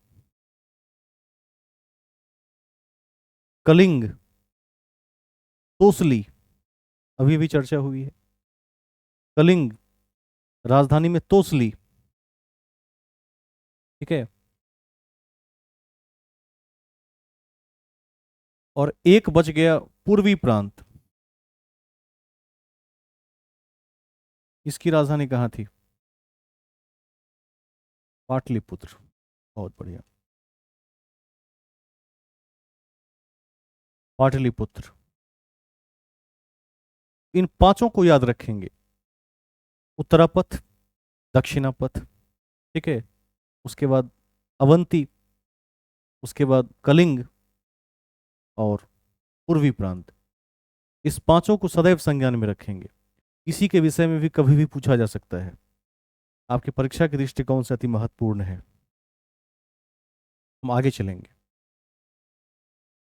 कलिंग, तोसली, अभी भी चर्चा हुई है। कलिंग, राजधानी में तोसली। ठीक है। और एक बच गया पूर्वी प्रांत, इसकी राजधानी कहाँ थी? पाटलिपुत्र। बहुत बढ़िया, पाटलिपुत्र। इन पांचों को याद रखेंगे, उत्तरापथ, दक्षिणापथ, ठीक है, उसके बाद अवंती, उसके बाद कलिंग और पूर्वी प्रांत। इस पांचों को सदैव संज्ञान में रखेंगे। इसी के विषय में भी कभी भी पूछा जा सकता है, आपकी परीक्षा के दृष्टिकोण से अति महत्वपूर्ण है। हम आगे चलेंगे।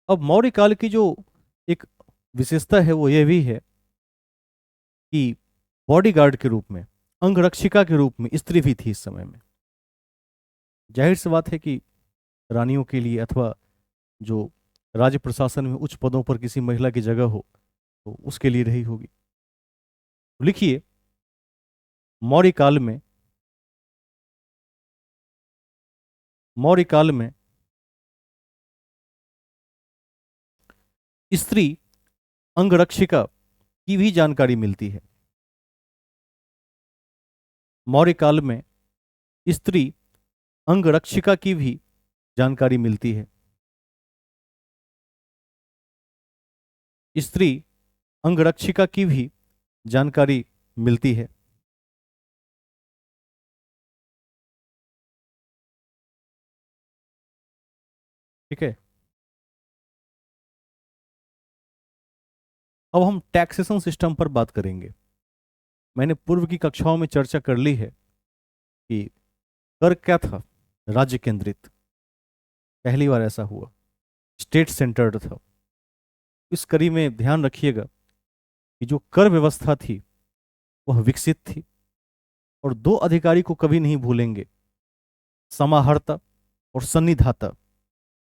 अब मौर्य काल की जो एक विशेषता है वो यह भी है कि बॉडीगार्ड के रूप में, अंगरक्षिका के रूप में स्त्री भी थी इस समय में। जाहिर सी बात है कि रानियों के लिए अथवा जो राज्य प्रशासन में उच्च पदों पर किसी महिला की जगह हो तो उसके लिए रही होगी। लिखिए, मौर्य काल में, मौर्य काल में स्त्री अंगरक्षिका की भी जानकारी मिलती है। मौर्य काल में स्त्री अंगरक्षिका की भी जानकारी मिलती है। स्त्री अंगरक्षिका की भी जानकारी मिलती है। ठीक है। अब हम टैक्सेशन सिस्टम पर बात करेंगे। मैंने पूर्व की कक्षाओं में चर्चा कर ली है कि कर क्या था? राज्य केंद्रित, पहली बार ऐसा हुआ, स्टेट सेंटर्ड था। इस कड़ी में ध्यान रखिएगा कि जो कर व्यवस्था थी वह विकसित थी, और दो अधिकारी को कभी नहीं भूलेंगे, समाहर्ता और सन्निधाता।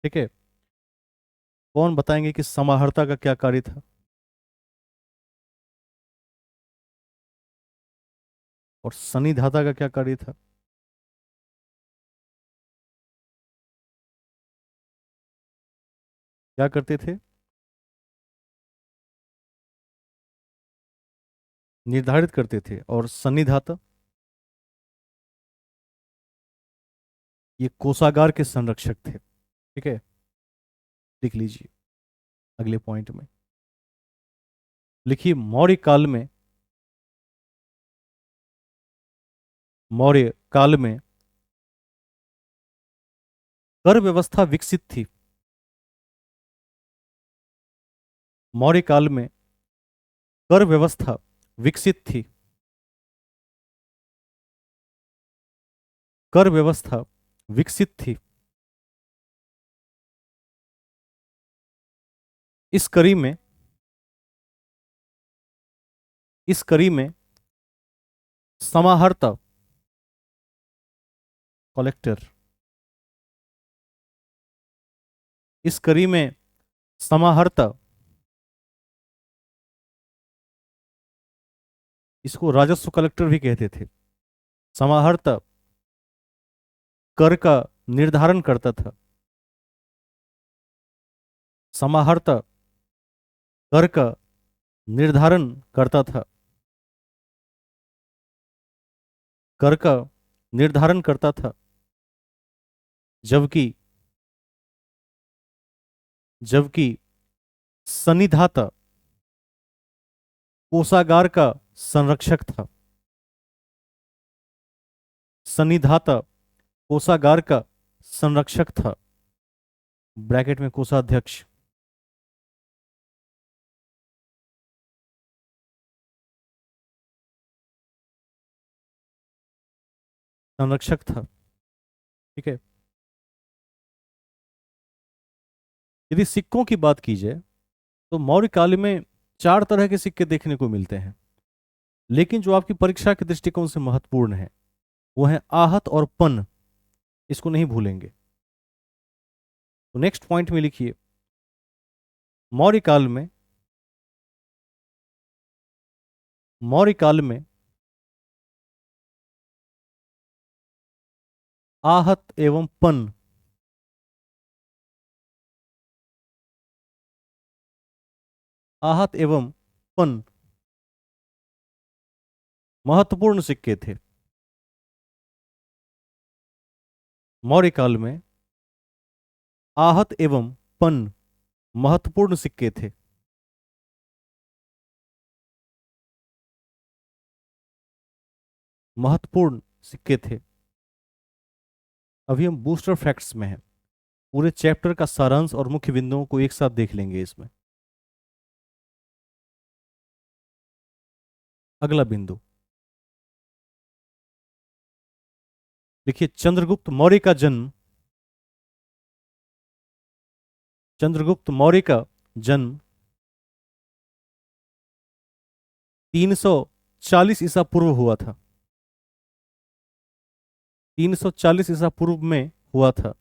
ठीक है। कौन बताएंगे कि समाहर्ता का क्या कार्य था और सन्निधाता का क्या कार्य था? क्या करते थे? निर्धारित करते थे। और सन्निधाता, ये कोषागार के संरक्षक थे। ठीक है, लिख लीजिए अगले पॉइंट में। लिखिए, मौर्य काल में, मौर्य काल में कर व्यवस्था विकसित थी। मौर्य काल में कर व्यवस्था विकसित थी। कर व्यवस्था विकसित थी। इस कड़ी में, इस कड़ी में समाहर्ता, कलेक्टर, इस कड़ी में समाहर्ता इसको राजस्व कलेक्टर भी कहते थे। समाहर्ता कर का निर्धारण करता था। समाहर्ता कर का निर्धारण करता था। कर का निर्धारण करता था। जबकि जबकि सन्निधाता कोषागार का संरक्षक था। सन्निधाता कोषागार का संरक्षक था, ब्रैकेट में कोषाध्यक्ष। संरक्षक था। ठीक है। यदि सिक्कों की बात की जाए तो मौर्य काल में चार तरह के सिक्के देखने को मिलते हैं, लेकिन जो आपकी परीक्षा के दृष्टिकोण से महत्वपूर्ण है वो है आहत और पन। इसको नहीं भूलेंगे। तो नेक्स्ट पॉइंट में लिखिए, मौर्य काल में मौर्य काल में आहत एवं पन आहत एवं पन महत्वपूर्ण सिक्के थे। मौर्य काल में आहत एवं पन महत्वपूर्ण सिक्के थे। महत्वपूर्ण सिक्के थे। अभी हम बूस्टर फैक्ट्स में हैं। पूरे चैप्टर का सारांश और मुख्य बिंदुओं को एक साथ देख लेंगे इसमें। अगला बिंदु देखिए, चंद्रगुप्त मौर्य का जन्म 340 ईसा पूर्व हुआ था। 340 ईसा पूर्व में हुआ था।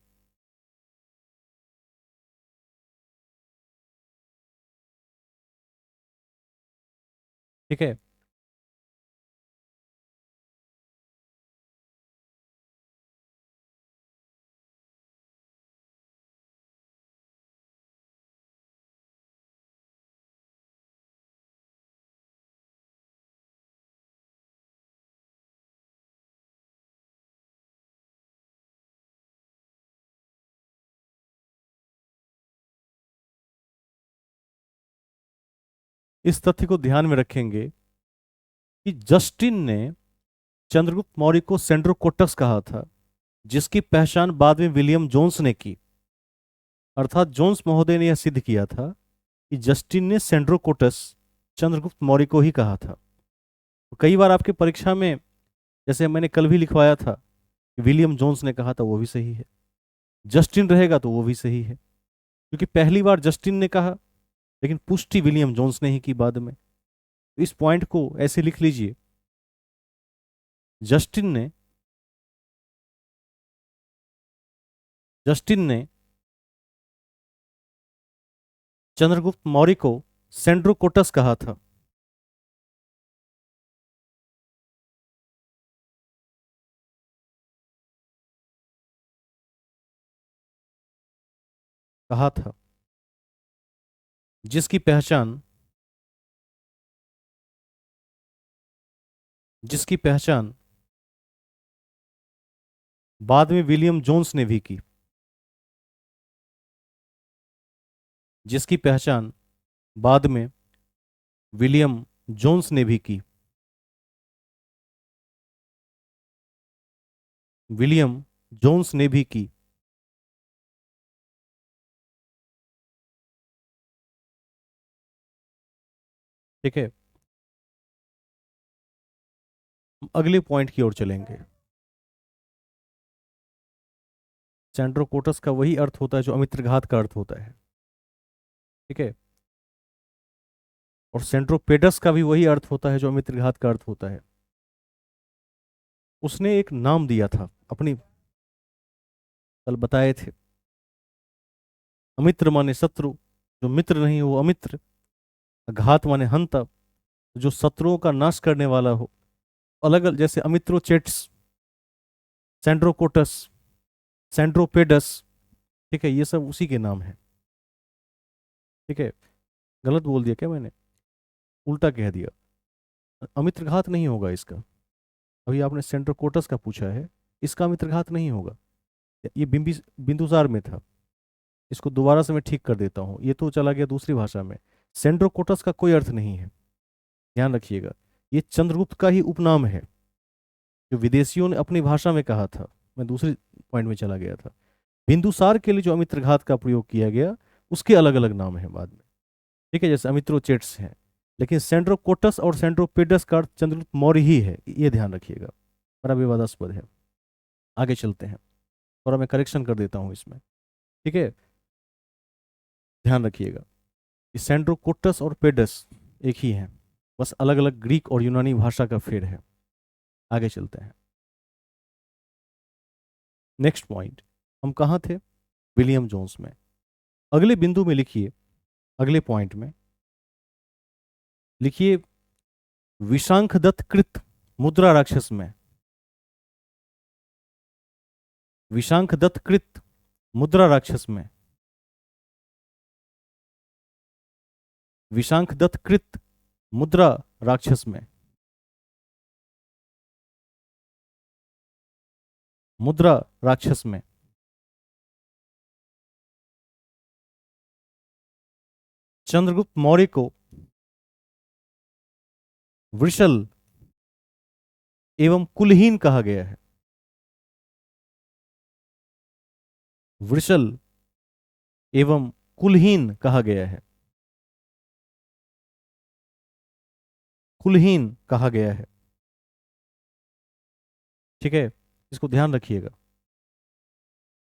ठीक है। इस तथ्य को ध्यान में रखेंगे कि जस्टिन ने चंद्रगुप्त मौर्य को सेंड्रोकोटस कहा था, जिसकी पहचान बाद में विलियम जोन्स ने की। अर्थात जोन्स महोदय ने यह सिद्ध किया था कि जस्टिन ने सेंड्रोकोटस चंद्रगुप्त मौर्य को ही कहा था। तो कई बार आपके परीक्षा में, जैसे मैंने कल भी लिखवाया था, विलियम जोन्स ने कहा था, वो भी सही है। जस्टिन रहेगा तो वो भी सही है, क्योंकि पहली बार जस्टिन ने कहा, लेकिन पुष्टि विलियम जोन्स ने ही की बाद में। तो इस पॉइंट को ऐसे लिख लीजिए, जस्टिन ने जस्टिन ने चंद्रगुप्त मौर्य को सेंड्रोकोटस कहा था। कहा था, जिसकी पहचान जिसकी पहचान बाद में विलियम जोन्स ने भी की। जिसकी पहचान बाद में विलियम जोन्स ने भी की। विलियम जोन्स ने भी की। ठीक है। अगले पॉइंट की ओर चलेंगे। सेंड्रोकोटस का वही अर्थ होता है जो अमित्रघात का अर्थ होता है। ठीक है। और सेंट्रोपेडस का भी वही अर्थ होता है जो अमित्रघात का अर्थ होता है। उसने एक नाम दिया था अपनी, कल बताए थे। अमित्र माने शत्रु, जो मित्र नहीं वो अमित्र। घात माने हंता, जो शत्रुओं का नाश करने वाला हो, अलग अलग, जैसे अमित्रोचेट्स, सैंड्रोकोटस, सैंड्रोपेडस, ठीक है, ये सब उसी के नाम है। ठीक है, गलत बोल दिया क्या मैंने, उल्टा कह दिया। अमित्रघात नहीं होगा इसका। अभी आपने सैंड्रोकोटस का पूछा है, इसका अमित्रघात नहीं होगा। ये बिंदुसार में था। इसको दोबारा से मैं ठीक कर देता हूँ, ये तो चला गया दूसरी भाषा में। सैंड्रोकोटस का कोई अर्थ नहीं है, ध्यान रखिएगा। ये चंद्रगुप्त का ही उपनाम है, जो विदेशियों ने अपनी भाषा में कहा था। मैं दूसरी पॉइंट में चला गया था। बिंदुसार के लिए जो अमित्रघात का प्रयोग किया गया, उसके अलग अलग नाम है बाद में। ठीक है, जैसे अमित्रोचेट्स हैं, लेकिन सेंड्रोकोटस और सेंड्रोपेडस का अर्थ चंद्रगुप्त मौर्य ही है, ये ध्यान रखिएगा। बड़ा विवादास्पद है। आगे चलते हैं, थोड़ा मैं करेक्शन कर देता हूँ इसमें। ठीक है, ध्यान रखिएगा कि सेंड्रोकोटस और पेडस एक ही हैं, बस अलग अलग ग्रीक और यूनानी भाषा का फेर है। आगे चलते हैं, नेक्स्ट पॉइंट। हम कहाँ थे? विलियम जोन्स में। अगले बिंदु में लिखिए, अगले पॉइंट में लिखिए, विशांखदत्त कृत मुद्रा राक्षस में। विशांखदत्त कृत मुद्रा राक्षस में। विशांखदत्त कृत मुद्रा राक्षस में। मुद्रा राक्षस में चंद्रगुप्त मौर्य को वृषल एवं कुलहीन कहा गया है। वृषल एवं कुलहीन कहा गया है। कुलहीन कहा गया है। ठीक है, इसको ध्यान रखिएगा।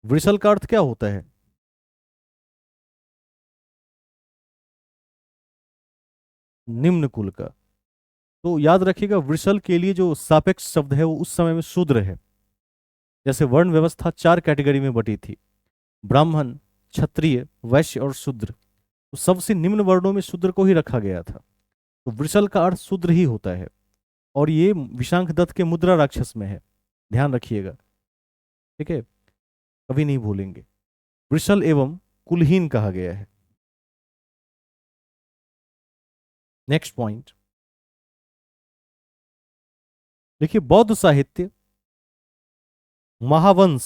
वृषल का अर्थ क्या होता है? निम्न कुल का। तो याद रखिएगा, वृषल के लिए जो सापेक्ष शब्द है वो उस समय में शूद्र है। जैसे वर्ण व्यवस्था 4 कैटेगरी में बटी थी, ब्राह्मण, क्षत्रिय, वैश्य और शूद्र। तो सबसे निम्न वर्णों में शूद्र को ही रखा गया था। तो वृषल का अर्थ शूद्र ही होता है, और ये विशांखदत्त के मुद्रा राक्षस में है, ध्यान रखिएगा। ठीक है, कभी नहीं भूलेंगे। वृषल एवं कुलहीन कहा गया है। नेक्स्ट पॉइंट देखिए, बौद्ध साहित्य, महावंश,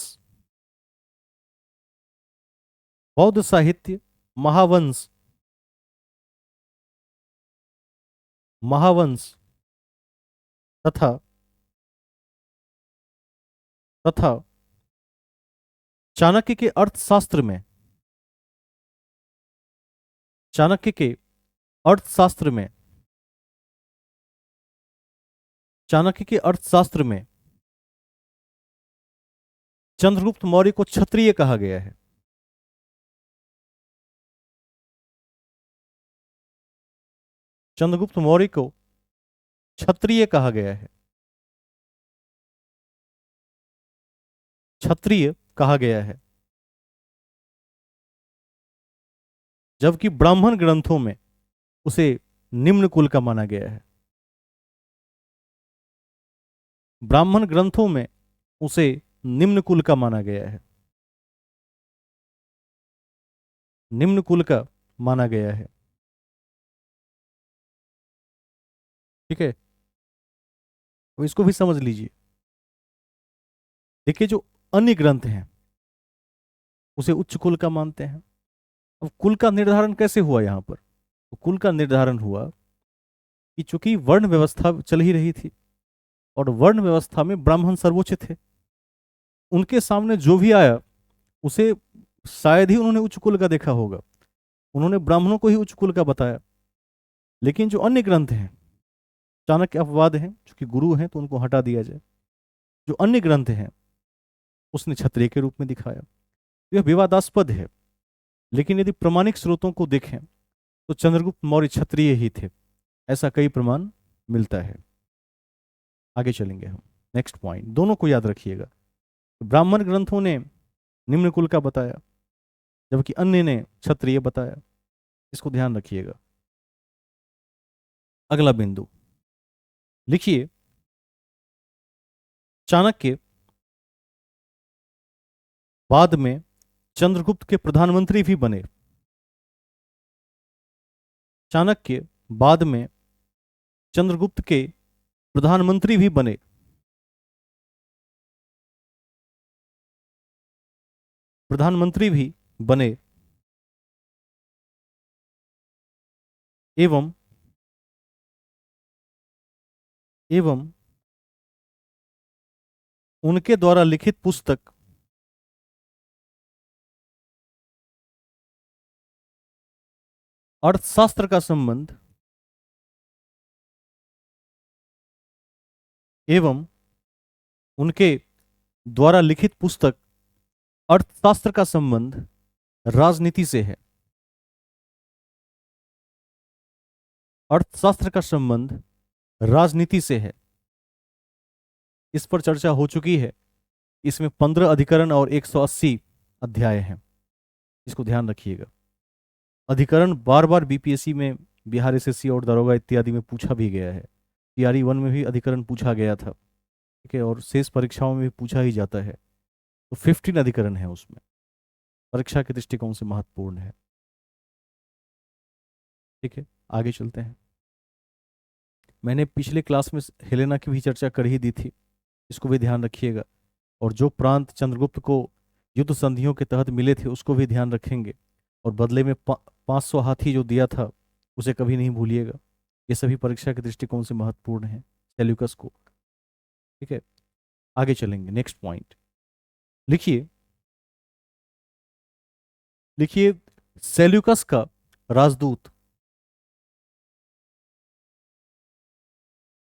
बौद्ध साहित्य, महावंश, महावंश तथा तथा चाणक्य के अर्थशास्त्र में, चाणक्य के अर्थशास्त्र में, चाणक्य के अर्थशास्त्र में चंद्रगुप्त मौर्य को क्षत्रिय कहा गया है। चंद्रगुप्त मौर्य को क्षत्रिय कहा गया है। क्षत्रिय कहा गया है, जबकि ब्राह्मण ग्रंथों में उसे निम्न कुल का माना गया है। ब्राह्मण ग्रंथों में उसे निम्न कुल का माना गया है। निम्न कुल का माना गया है। ठीक है, तो इसको भी समझ लीजिए। देखिए, जो अन्य ग्रंथ हैं उसे उच्च कुल का मानते हैं। अब कुल का निर्धारण कैसे हुआ यहां पर? तो कुल का निर्धारण हुआ कि चूंकि वर्ण व्यवस्था चल ही रही थी, और वर्ण व्यवस्था में ब्राह्मण सर्वोच्च थे, उनके सामने जो भी आया उसे शायद ही उन्होंने उच्च कुल का देखा होगा, उन्होंने ब्राह्मणों को ही उच्च कुल का बताया। लेकिन जो अन्य ग्रंथ हैं, चाणक्य अपवाद हैं, चूंकि गुरु हैं तो उनको हटा दिया जाए, जो अन्य ग्रंथ हैं उसने क्षत्रिय के रूप में दिखाया। यह विवादास्पद है, लेकिन यदि प्रमाणिक स्रोतों को देखें तो चंद्रगुप्त मौर्य क्षत्रिय ही थे, ऐसा कई प्रमाण मिलता है। आगे चलेंगे हम, नेक्स्ट पॉइंट, दोनों को याद रखिएगा। ब्राह्मण ग्रंथों ने निम्न कुल का बताया, जबकि अन्य ने क्षत्रिय बताया, इसको ध्यान रखिएगा। अगला बिंदु लिखिए, चाणक्य बाद में चंद्रगुप्त के प्रधानमंत्री भी बने। चाणक्य बाद में चंद्रगुप्त के प्रधानमंत्री भी बने। प्रधानमंत्री भी बने एवं एवं उनके द्वारा लिखित पुस्तक अर्थशास्त्र का संबंध एवं उनके द्वारा लिखित पुस्तक अर्थशास्त्र का संबंध राजनीति से है। अर्थशास्त्र का संबंध राजनीति से है। इस पर चर्चा हो चुकी है। इसमें 15 अधिकरण और 180 अध्याय हैं। इसको ध्यान रखिएगा। अधिकरण बार बार बीपीएससी में, बिहार एसएससी और दरोगा इत्यादि में पूछा भी गया है। टीआरई 1 में भी अधिकरण पूछा गया था, ठीक है, और शेष परीक्षाओं में भी पूछा ही जाता है। तो 15 अधिकरण है उसमें, परीक्षा के दृष्टिकोण से महत्वपूर्ण है। ठीक है, आगे चलते हैं। मैंने पिछले क्लास में हेलेना की भी चर्चा कर ही दी थी, इसको भी ध्यान रखिएगा। और जो प्रांत चंद्रगुप्त को युद्ध संधियों के तहत मिले थे उसको भी ध्यान रखेंगे। और बदले में 500 हाथी जो दिया था उसे कभी नहीं भूलिएगा। ये सभी परीक्षा के दृष्टिकोण से महत्वपूर्ण है, सेल्यूकस को। ठीक है, आगे चलेंगे। नेक्स्ट पॉइंट लिखिए, लिखिए सेल्यूकस का राजदूत,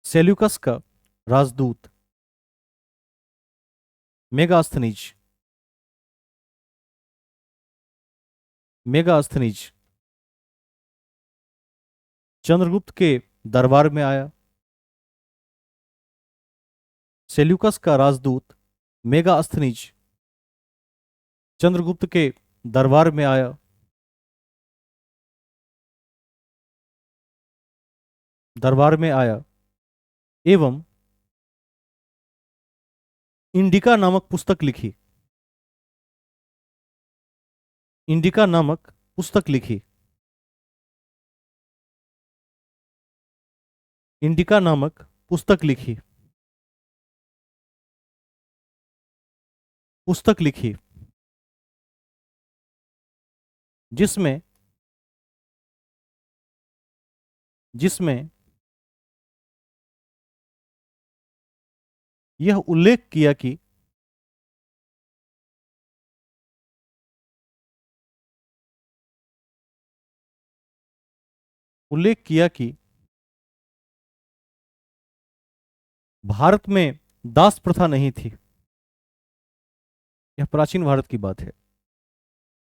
सेल्यूकस का राजदूत मेगास्थनीज, मेगास्थनीज चंद्रगुप्त के दरबार में आया। सेल्यूकस का राजदूत मेगास्थनीज चंद्रगुप्त के दरबार में आया। दरबार में आया एवं इंडिका नामक पुस्तक लिखी। इंडिका नामक पुस्तक लिखी। इंडिका नामक पुस्तक लिखी। पुस्तक लिखी जिसमें जिसमें यह उल्लेख किया कि भारत में दास प्रथा नहीं थी। यह प्राचीन भारत की बात है।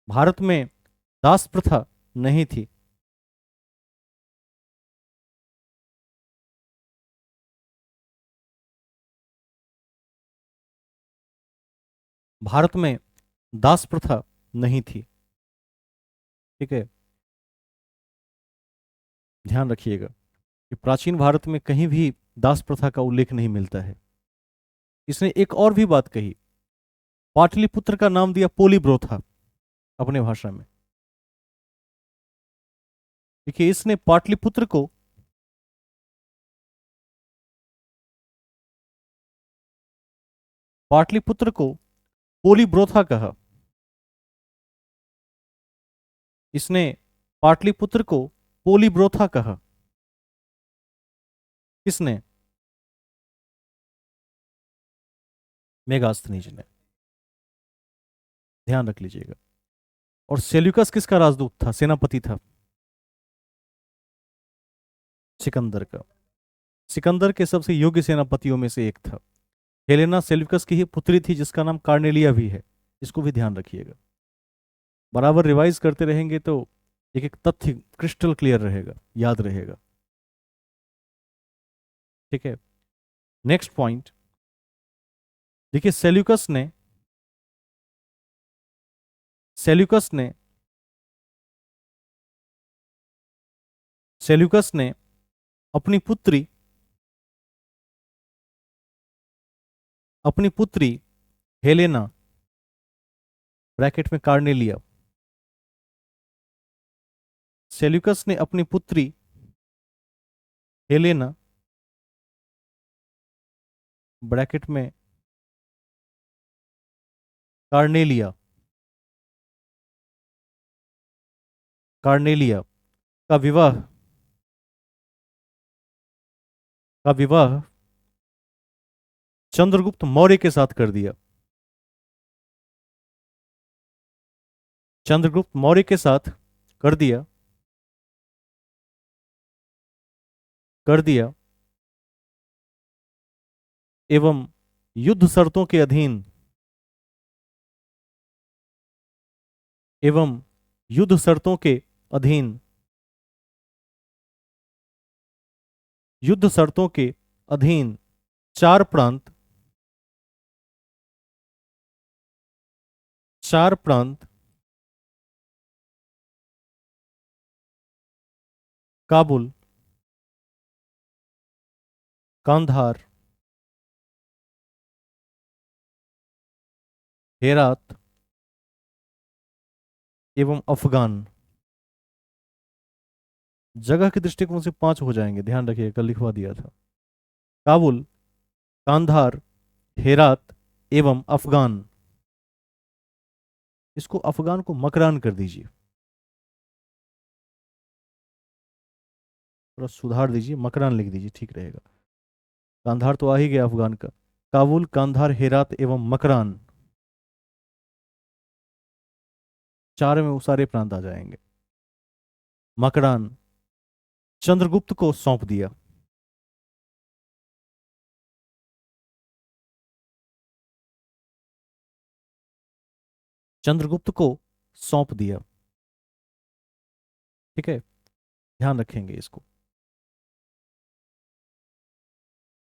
भारत में दास प्रथा नहीं थी। भारत में दास प्रथा नहीं थी। ठीक है, ध्यान रखिएगा कि प्राचीन भारत में कहीं भी दास प्रथा का उल्लेख नहीं मिलता है। इसने एक और भी बात कही, पाटलिपुत्र का नाम दिया पोलीब्रोथा अपने भाषा में। देखिए, इसने पाटलिपुत्र को पोलीब्रोथा कहा। इसने पाटलिपुत्र को पोलीब्रोथा कहा। किसने? मेगास्थनीज ने। ध्यान रख लीजिएगा। और सेल्यूकस किसका राजदूत था, सेनापति था? सिकंदर का। सिकंदर के सबसे योग्य सेनापतियों में से एक था। हेलेना सेल्यूकस की ही पुत्री थी जिसका नाम कार्नेलिया भी है। इसको भी ध्यान रखिएगा। बराबर रिवाइज करते रहेंगे तो एक एक तथ्य क्रिस्टल क्लियर रहेगा, याद रहेगा। ठीक है, नेक्स्ट पॉइंट देखिए, सेल्यूकस ने सेल्यूकस ने सेल्यूकस ने अपनी पुत्री हेलेना ब्रैकेट में कार्नेलिया, सेल्यूकस ने अपनी पुत्री हेलेना ब्रैकेट में कार्नेलिया कार्नेलिया का विवाह का विवाह चंद्रगुप्त मौर्य के साथ कर दिया। चंद्रगुप्त मौर्य के साथ कर दिया कर दिया एवं युद्ध शर्तों के अधीन एवं युद्ध शर्तों के अधीन युद्ध शर्तों के अधीन चार प्रांत चार प्रांत काबुल, कांधार, हेरात एवं अफगान, जगह के दृष्टिकोण से 5 हो जाएंगे, ध्यान रखिए, कल लिखवा दिया था। काबुल, कांधार, हेरात एवं अफगान। इसको अफगान को मकरान कर दीजिए, थोड़ा सुधार दीजिए, मकरान लिख दीजिए, ठीक रहेगा। कांधार तो आ ही गया अफगान का। काबुल, कांधार, हेरात एवं मकरान, चार में वो सारे प्रांत आ जाएंगे। मकरान चंद्रगुप्त को सौंप दिया। चंद्रगुप्त को सौंप दिया, ठीक है, ध्यान रखेंगे इसको।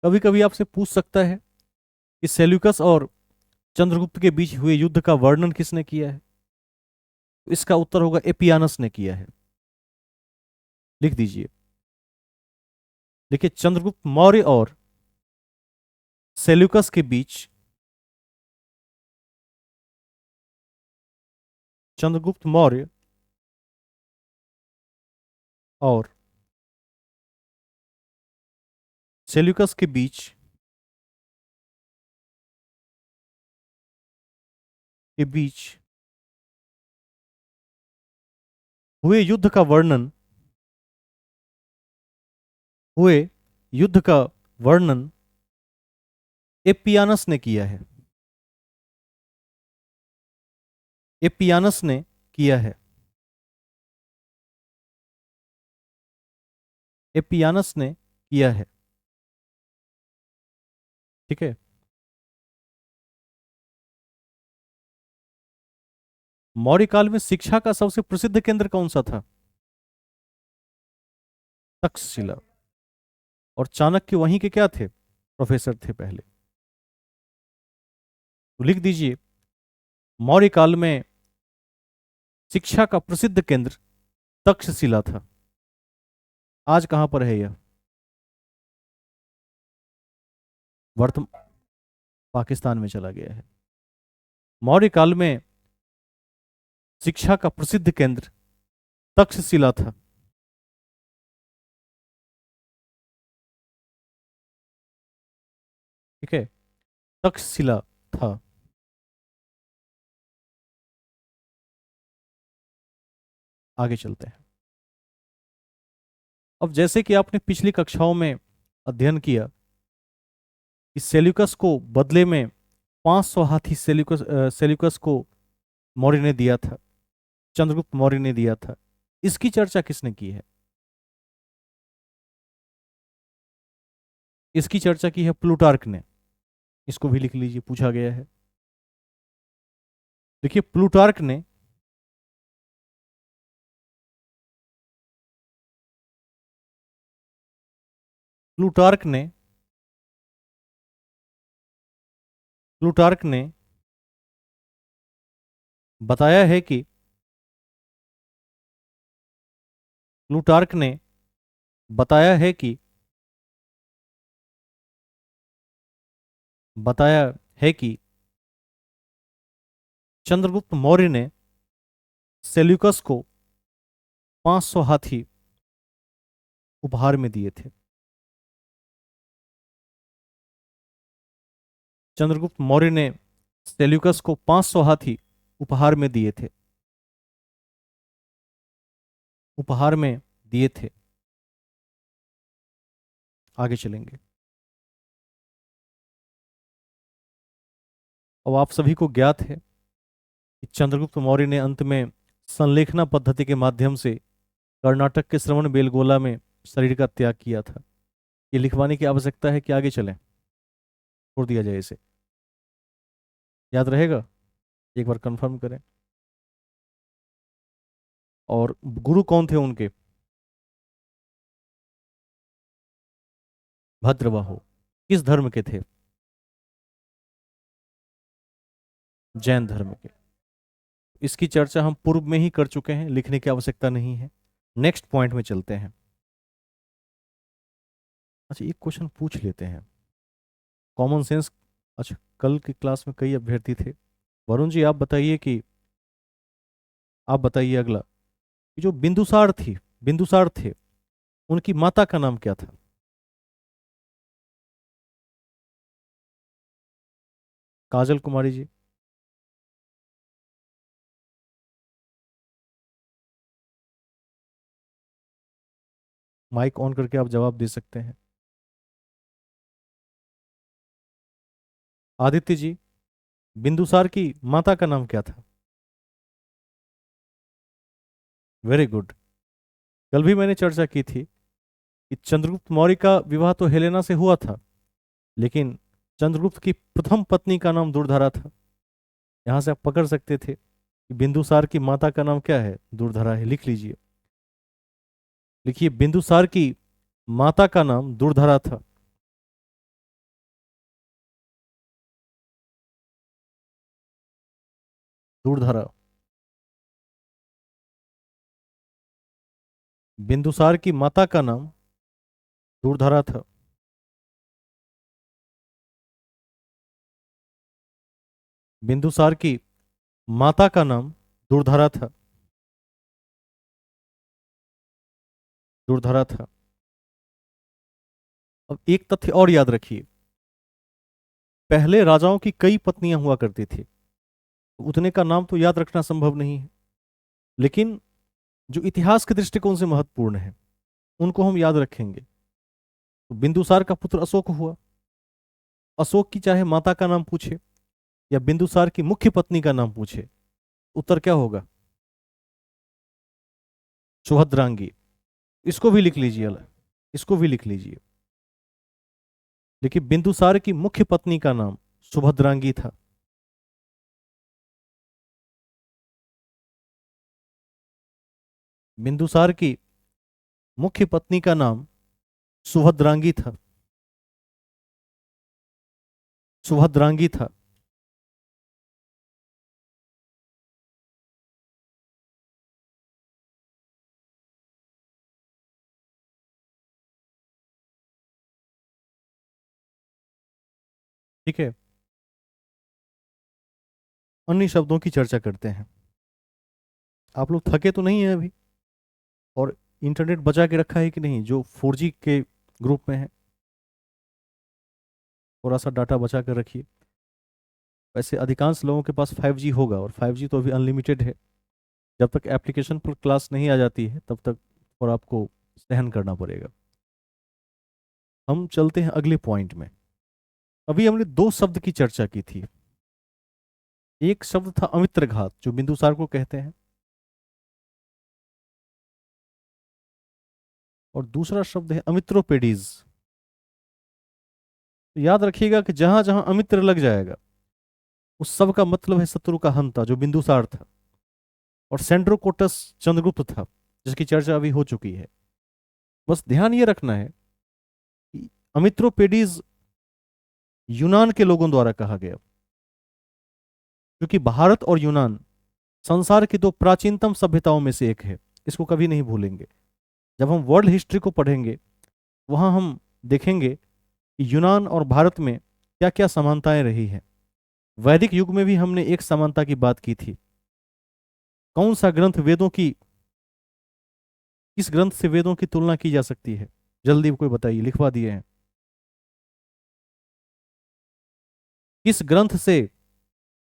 कभी कभी आपसे पूछ सकता है कि सेल्यूकस और चंद्रगुप्त के बीच हुए युद्ध का वर्णन किसने किया है? इसका उत्तर होगा एपियानस ने किया है। लिख दीजिए। देखिए, चंद्रगुप्त मौर्य और सेल्यूकस के बीच चंद्रगुप्त मौर्य और सेल्यूकस के बीच हुए युद्ध का वर्णन हुए युद्ध का वर्णन एपियानस ने किया है। एपियानस ने किया है। एपियानस ने किया है, ठीक है। मौर्य काल में शिक्षा का सबसे प्रसिद्ध केंद्र कौन सा था? तक्षशिला। और चाणक्य वहीं के क्या थे? प्रोफेसर थे पहले। तो लिख दीजिए, मौर्य काल में शिक्षा का प्रसिद्ध केंद्र तक्षशिला था। आज कहां पर है यह? वर्तमान पाकिस्तान में चला गया है। मौर्य काल में शिक्षा का प्रसिद्ध केंद्र तक्षशिला था। ठीक है, तक्षशिला था। आगे चलते हैं। अब जैसे कि आपने पिछली कक्षाओं में अध्ययन किया कि सेल्यूकस को बदले में 500 हाथी सेल्यूकस को मौर्य ने दिया था, चंद्रगुप्त मौर्य ने दिया था। इसकी चर्चा किसने की है? इसकी चर्चा की है प्लूटार्क ने। इसको भी लिख लीजिए, पूछा गया है। देखिए, प्लूटार्क ने प्लूटार्क ने बताया है कि प्लूटार्क ने बताया है कि बताया है कि चंद्रगुप्त मौर्य ने सेल्यूकस को 500 हाथी उपहार में दिए थे। चंद्रगुप्त मौर्य ने सेल्यूकस को 500 हाथी उपहार में दिए थे। उपहार में दिए थे। आगे चलेंगे। अब आप सभी को ज्ञात है कि चंद्रगुप्त मौर्य ने अंत में संलेखना पद्धति के माध्यम से कर्नाटक के श्रवण बेलगोला में शरीर का त्याग किया था। ये लिखवाने की आवश्यकता है कि आगे चलें, छोड़ दिया जाए इसे? याद रहेगा? एक बार कंफर्म करें। और गुरु कौन थे उनके? भद्रबाहु। किस धर्म के थे? जैन धर्म के। इसकी चर्चा हम पूर्व में ही कर चुके हैं, लिखने की आवश्यकता नहीं है। नेक्स्ट पॉइंट में चलते हैं। अच्छा, एक क्वेश्चन पूछ लेते हैं, कॉमन सेंस। अच्छा, कल की क्लास में कई अभ्यर्थी थे। वरुण जी, आप बताइए कि आप बताइए अगला कि जो बिंदुसार थे, उनकी माता का नाम क्या था? काजल कुमारी जी। माइक ऑन करके आप जवाब दे सकते हैं। आदित्य जी, बिंदुसार की माता का नाम क्या था? Very good. कल भी मैंने चर्चा की थी कि चंद्रगुप्त मौर्य का विवाह तो हेलेना से हुआ था, लेकिन चंद्रगुप्त की प्रथम पत्नी का नाम दुर्धरा था। यहां से आप पकड़ सकते थे कि बिंदुसार की माता का नाम क्या है? दुर्धरा है। लिख लीजिए, लिखिए, बिंदुसार की माता का नाम दुर्धरा था। दुर्धरा। बिंदुसार की माता का नाम दुर्धरा था। बिंदुसार की माता का नाम दुर्धरा था। दुर्धरा था। अब एक तथ्य और याद रखिए, पहले राजाओं की कई पत्नियां हुआ करती थी, उतने का नाम तो याद रखना संभव नहीं है, लेकिन जो इतिहास के दृष्टिकोण से महत्वपूर्ण है उनको हम याद रखेंगे। तो बिंदुसार का पुत्र अशोक हुआ। अशोक की चाहे माता का नाम पूछे या बिंदुसार की मुख्य पत्नी का नाम पूछे, उत्तर क्या होगा? सुभद्रांगी। इसको भी लिख लीजिए, इसको भी लिख लीजिए। देखिए, बिंदुसार की मुख्य पत्नी का नाम सुभद्रांगी था। बिंदुसार की मुख्य पत्नी का नाम सुभद्रांगी था। सुभद्रांगी था। ठीक है, अन्य शब्दों की चर्चा करते हैं। आप लोग थके तो नहीं है अभी? और इंटरनेट बचा के रखा है कि नहीं, जो 4G के ग्रुप में है? थोड़ा सा डाटा बचा कर रखिए। वैसे अधिकांश लोगों के पास 5G होगा, और 5G तो अभी अनलिमिटेड है। जब तक एप्लीकेशन पर क्लास नहीं आ जाती है तब तक और आपको सहन करना पड़ेगा। हम चलते हैं अगले पॉइंट में। अभी हमने दो शब्द की चर्चा की थी। एक शब्द था अमित्रघात, जो बिंदुसार को कहते हैं, और दूसरा शब्द है अमित्रोपेडीज। तो याद रखिएगा कि जहां जहां अमित्र लग जाएगा उस सब का मतलब है शत्रु का हंता, जो बिंदुसार था। और सेंड्रोकोटस चंद्रगुप्त था, जिसकी चर्चा अभी हो चुकी है। बस ध्यान ये रखना है कि अमित्रोपेडीज यूनान के लोगों द्वारा कहा गया, क्योंकि भारत और यूनान संसार की दो प्राचीनतम सभ्यताओं में से एक है। इसको कभी नहीं भूलेंगे। जब हम वर्ल्ड हिस्ट्री को पढ़ेंगे, वहां हम देखेंगे कि यूनान और भारत में क्या क्या समानताएं रही हैं। वैदिक युग में भी हमने एक समानता की बात की थी। कौन सा ग्रंथ वेदों की, किस ग्रंथ से वेदों की तुलना की जा सकती है? जल्दी कोई बताइए, लिखवा दिए हैं। किस ग्रंथ से,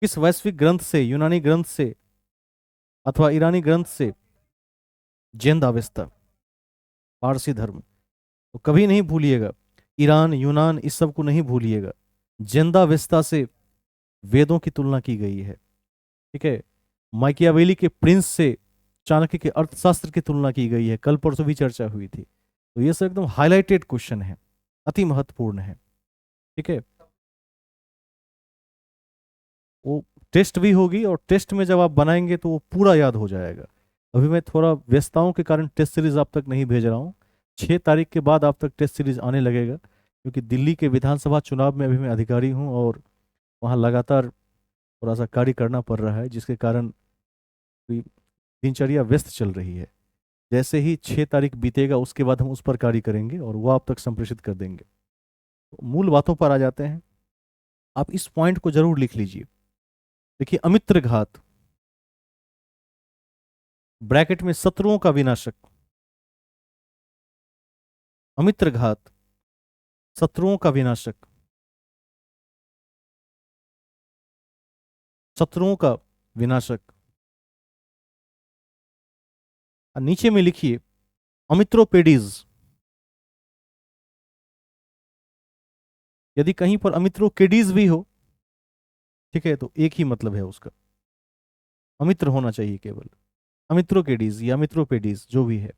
किस वैश्विक ग्रंथ से, यूनानी ग्रंथ से अथवा ईरानी ग्रंथ से? जैन अवेस्ता, पारसी धर्म। तो कभी नहीं भूलिएगा, ईरान यूनान इस सब को नहीं भूलिएगा। जेंदावेस्ता से वेदों की तुलना की गई है। ठीक है। माइकियावेली के प्रिंस से चाणक्य के अर्थशास्त्र की तुलना की गई है, कल परसों भी चर्चा हुई थी। तो ये सब एकदम हाईलाइटेड क्वेश्चन है, अति महत्वपूर्ण है। ठीक है। वो टेस्ट भी होगी, और टेस्ट में जब आप बनाएंगे तो वो पूरा याद हो जाएगा। अभी मैं थोड़ा व्यस्तताओं के कारण टेस्ट सीरीज आप तक नहीं भेज रहा हूँ। 6 तारीख के बाद आप तक टेस्ट सीरीज आने लगेगा, क्योंकि दिल्ली के विधानसभा चुनाव में अभी मैं अधिकारी हूँ, और वहाँ लगातार थोड़ा सा कार्य करना पड़ रहा है, जिसके कारण भी दिनचर्या व्यस्त चल रही है। जैसे ही 6 तारीख बीतेगा उसके बाद हम उस पर कार्य करेंगे और वो आप तक संप्रेषित कर देंगे। तो मूल बातों पर आ जाते हैं। आप इस पॉइंट को जरूर लिख लीजिए। देखिए, अमित्र घात, ब्रैकेट में शत्रुओं का विनाशक। अमित्र घात, शत्रुओं का विनाशक, शत्रुओं का विनाशक। और नीचे में लिखिए अमित्रोपेडीज। यदि कहीं पर अमित्रोकेडीज भी हो, ठीक है, तो एक ही मतलब है उसका, अमित्र होना चाहिए केवल। अमित्रोकेडीज या अमित्रोपेडीज जो भी है,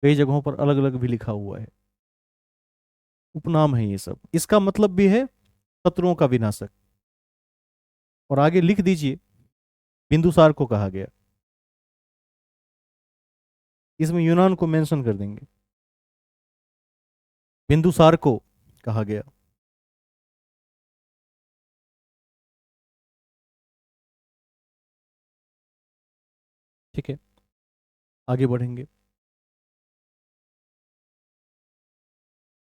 कई जगहों पर अलग अलग भी लिखा हुआ है, उपनाम है ये सब। इसका मतलब भी है शत्रुओं का विनाशक। और आगे लिख दीजिए बिंदुसार को कहा गया, इसमें यूनान को मेंशन कर देंगे। बिंदुसार को कहा गया। ठीक है, आगे बढ़ेंगे।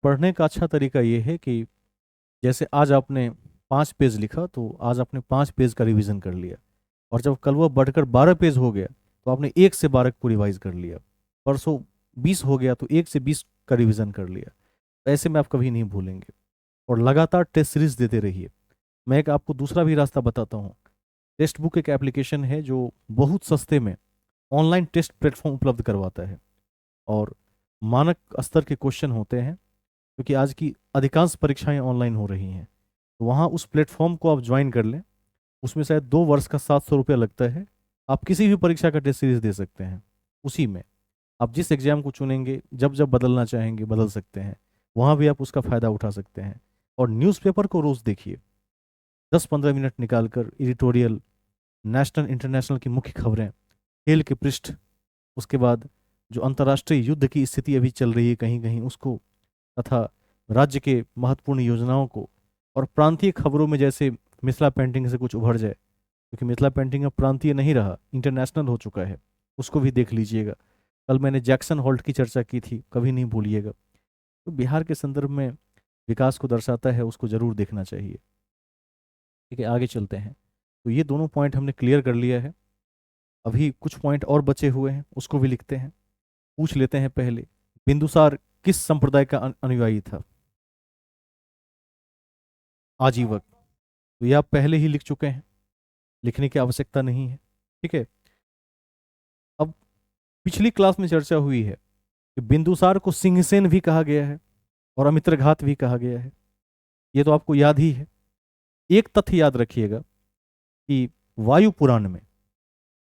पढ़ने का अच्छा तरीका यह है कि जैसे आज आपने 5 पेज लिखा, तो आज आपने 5 पेज का रिवीजन कर लिया, और जब कल वह बढ़कर 12 पेज हो गया तो आपने 1 से 12 को रिवाइज कर लिया। परसों 20 हो गया तो 1 से 20 का रिवीजन कर लिया। तो ऐसे में आप कभी नहीं भूलेंगे। और लगातार टेस्ट सीरीज देते रहिए। मैं एक आपको दूसरा भी रास्ता बताता हूँ। टेस्ट बुक एक एप्लीकेशन है जो बहुत सस्ते में ऑनलाइन टेस्ट प्लेटफॉर्म उपलब्ध करवाता है, और मानक स्तर के क्वेश्चन होते हैं, क्योंकि आज की अधिकांश परीक्षाएं ऑनलाइन हो रही हैं। तो वहाँ उस प्लेटफॉर्म को आप ज्वाइन कर लें। उसमें शायद 2 वर्ष का 700 रुपया लगता है। आप किसी भी परीक्षा का टेस्ट सीरीज दे सकते हैं उसी में। आप जिस एग्जाम को चुनेंगे, जब जब बदलना चाहेंगे बदल सकते हैं। वहाँ भी आप उसका फ़ायदा उठा सकते हैं। और न्यूज़पेपर को रोज़ देखिए, 10-15 मिनट निकालकर एडिटोरियल, नेशनल इंटरनेशनल की मुख्य खबरें, खेल के पृष्ठ, उसके बाद जो अंतर्राष्ट्रीय युद्ध की स्थिति अभी चल रही है कहीं कहीं उसको, तथा राज्य के महत्वपूर्ण योजनाओं को, और प्रांतीय खबरों में जैसे मिथिला पेंटिंग से कुछ उभर जाए, क्योंकि मिथिला पेंटिंग अब प्रांतीय नहीं रहा, इंटरनेशनल हो चुका है। उसको भी देख लीजिएगा। कल मैंने जैक्सन होल्ट की चर्चा की थी, कभी नहीं भूलिएगा। तो बिहार के संदर्भ में विकास को दर्शाता है, उसको जरूर देखना चाहिए। ठीक है, आगे चलते हैं। तो ये दोनों पॉइंट हमने क्लियर कर लिया है। अभी कुछ पॉइंट और बचे हुए हैं, उसको भी लिखते हैं। पूछ लेते हैं पहले, बिंदुसार किस संप्रदाय का अनुयायी था? आजीवक। तो ये आप पहले ही लिख चुके हैं, लिखने की आवश्यकता नहीं है। ठीक है। अब पिछली क्लास में चर्चा हुई है कि बिंदुसार को सिंहसेन भी कहा गया है और अमित्रघात भी कहा गया है। ये तो आपको याद ही है। एक तथ्य याद रखिएगा कि वायु पुराण में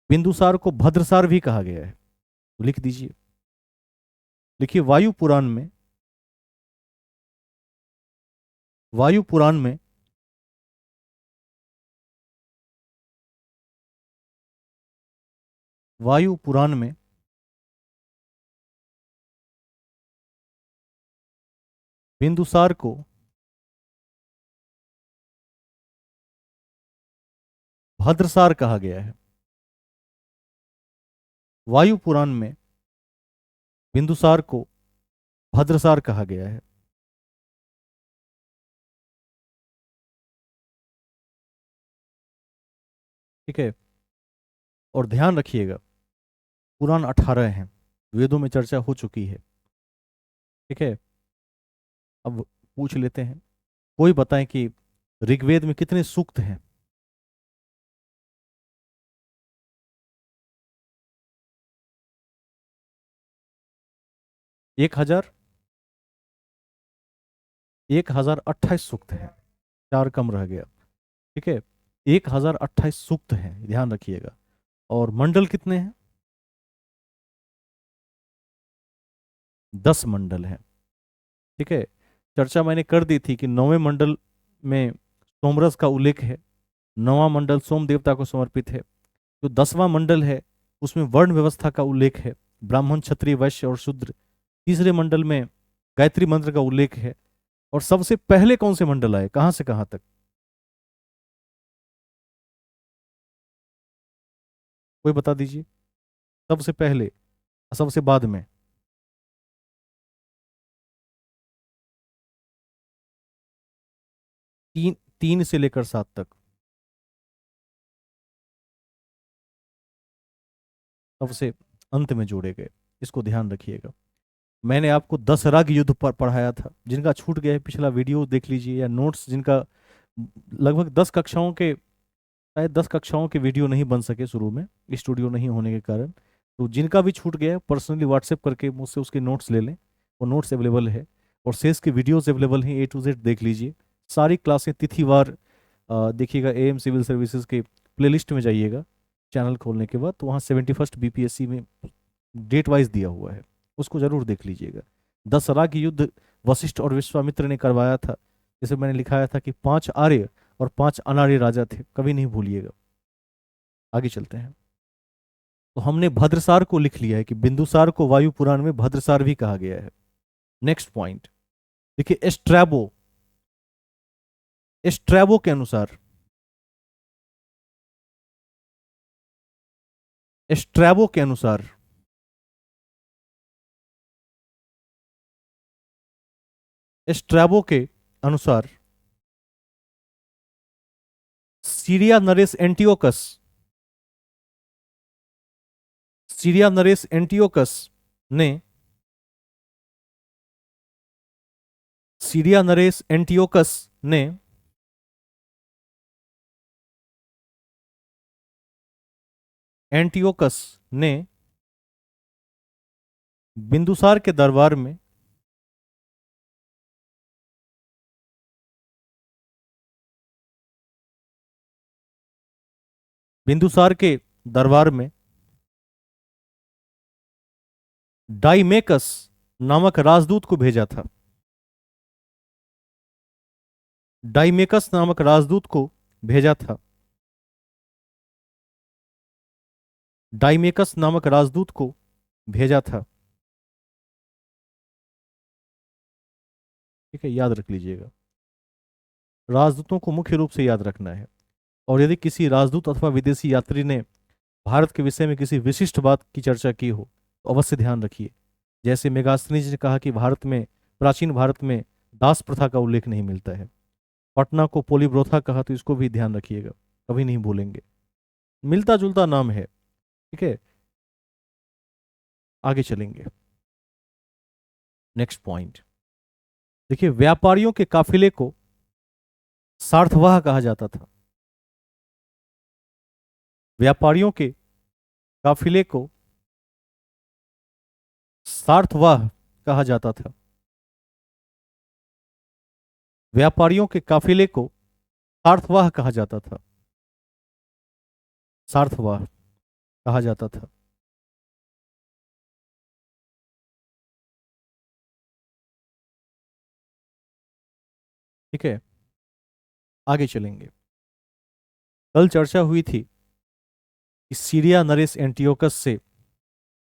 बिंदुसार को भद्रसार भी कहा गया है। तो लिख दीजिए, लिखिए वायु पुराण में, वायु पुराण में वायु पुराण में बिंदुसार को भद्रसार कहा गया है। वायु पुराण में बिंदुसार को भद्रसार कहा गया है। ठीक है। और ध्यान रखिएगा, पुराण 18 हैं, वेदों में चर्चा हो चुकी है। ठीक है। अब पूछ लेते हैं, कोई बताएं कि ऋग्वेद में कितने सूक्त हैं? 1000, 1028 सूक्त हैं, चार कम रह गया। ठीक है। 1028 सूक्त हैं, ध्यान रखिएगा। और मंडल कितने हैं? 10 मंडल हैं। ठीक है। चर्चा मैंने कर दी थी कि 9वें मंडल में सोमरस का उल्लेख है, 9वां मंडल सोम देवता को समर्पित है। जो 10वां मंडल है उसमें वर्ण व्यवस्था का उल्लेख है, ब्राह्मण क्षत्रिय वैश्य और शूद्र। तीसरे मंडल में गायत्री मंत्र का उल्लेख है। और सबसे पहले कौन से मंडल आए, कहां से कहां तक? कोई बता दीजिए, सबसे पहले, सबसे बाद में। 3 से लेकर 7 तक, सबसे अंत में जोड़े गए। इसको ध्यान रखिएगा। मैंने आपको 10 राग युद्ध पर पढ़ाया था, जिनका छूट गया है पिछला वीडियो देख लीजिए, या नोट्स जिनका लगभग 10 कक्षाओं के, शायद 10 कक्षाओं के वीडियो नहीं बन सके शुरू में, स्टूडियो नहीं होने के कारण। तो जिनका भी छूट गया है पर्सनली व्हाट्सएप करके मुझसे उसके नोट्स ले लें, वो नोट्स अवेलेबल है। और शेष के वीडियोस अवेलेबल हैं, A to Z देख लीजिए। सारी क्लासें तिथिवार देखिएगा, AM सिविल सर्विसेज के प्लेलिस्ट में जाइएगा चैनल खोलने के बाद, तो वहाँ 71st BPSC में डेट वाइज दिया हुआ है, उसको जरूर देख लीजिएगा। 10 राग युद्ध वशिष्ठ और विश्वामित्र ने करवाया था, जैसे मैंने लिखाया था कि 5 आर्य और 5 अनार्य राजा थे, कभी नहीं भूलिएगा। आगे चलते हैं। तो हमने भद्रसार को लिख लिया है कि बिंदुसार को वायु पुराण में भद्रसार भी कहा गया है। नेक्स्ट पॉइंट देखिए, एस्ट्रैबो, एस्ट्रैबो के अनुसार, एस्ट्रैबो के अनुसार एस्ट्रैबो के अनुसार सीरिया नरेस एंटियोकस, सीरिया नरेस एंटियोकस ने, सीरिया नरेस एंटियोकस ने एंटियोकस ने बिंदुसार के दरबार में बिंदुसार के दरबार में डाइमेकस नामक राजदूत को भेजा था, डाइमेकस नामक राजदूत को भेजा था, डाइमेकस नामक राजदूत को भेजा था। ठीक है, याद रख लीजिएगा, राजदूतों को मुख्य रूप से याद रखना है। और यदि किसी राजदूत अथवा विदेशी यात्री ने भारत के विषय में किसी विशिष्ट बात की चर्चा की हो तो अवश्य ध्यान रखिए। जैसे मेगास्थनी जी ने कहा कि भारत में, प्राचीन भारत में दास प्रथा का उल्लेख नहीं मिलता है, पटना को पोलिब्रोथा कहा, तो इसको भी ध्यान रखिएगा, कभी नहीं भूलेंगे, मिलता जुलता नाम है। ठीक है, आगे चलेंगे। नेक्स्ट पॉइंट देखिए, व्यापारियों के काफिले को सार्थवाह कहा जाता था, व्यापारियों के काफिले को सार्थवाह कहा जाता था, व्यापारियों के काफिले को सार्थवाह कहा जाता था, सार्थवाह कहा जाता था। ठीक है, आगे चलेंगे। कल चर्चा हुई थी कि सीरिया नरेस एंटियोकस से,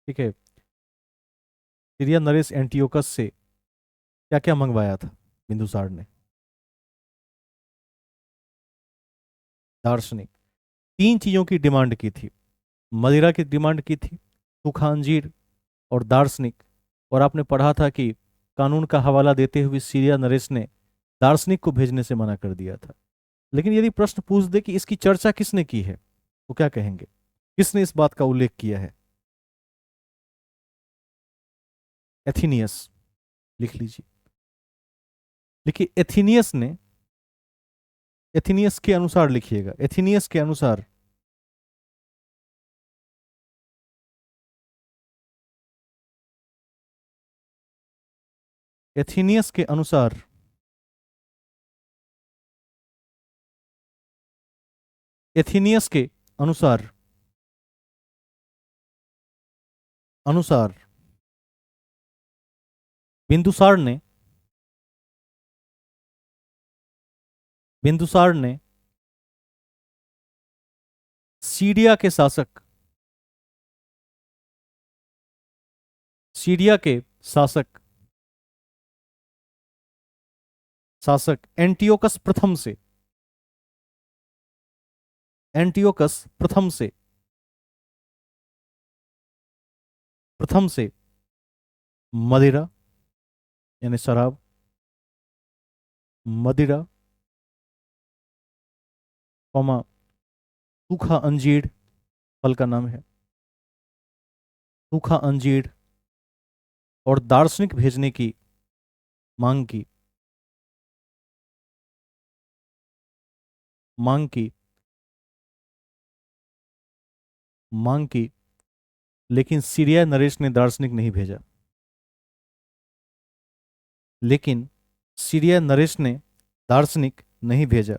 ठीक है, सीरिया नरेस एंटियोकस से क्या क्या मंगवाया था बिंदुसार ने? दार्शनिक, 3 चीजों की डिमांड की थी, मदिरा की डिमांड की थी, सूखा अंजीर और दार्शनिक। और आपने पढ़ा था कि कानून का हवाला देते हुए सीरिया नरेश ने दार्शनिक को भेजने से मना कर दिया था। लेकिन यदि प्रश्न पूछ दे कि इसकी चर्चा किसने की है, तो क्या कहेंगे? किसने इस बात का उल्लेख किया है? एथिनियस। लिख लीजिए। लिखिए एथिनियस ने, एथिनियस के अनुसार लिखिएगा, एथिनियस के अनुसार। एथिनियस के अनुसार एथिनियस के अनुसार अनुसार बिंदुसार ने, बिंदुसार ने सीरिया के शासक, सीरिया के शासक शासक एंटियोकस प्रथम से, एंटियोकस प्रथम से मदिरा, यानी शराब, मदिरा, कौमा, सूखा अंजीर, फल का नाम है, सूखा अंजीर, और दार्शनिक भेजने की मांग की, मांग की, मांग की। लेकिन सीरिया नरेश ने दार्शनिक नहीं भेजा, लेकिन सीरिया नरेश ने दार्शनिक नहीं भेजा।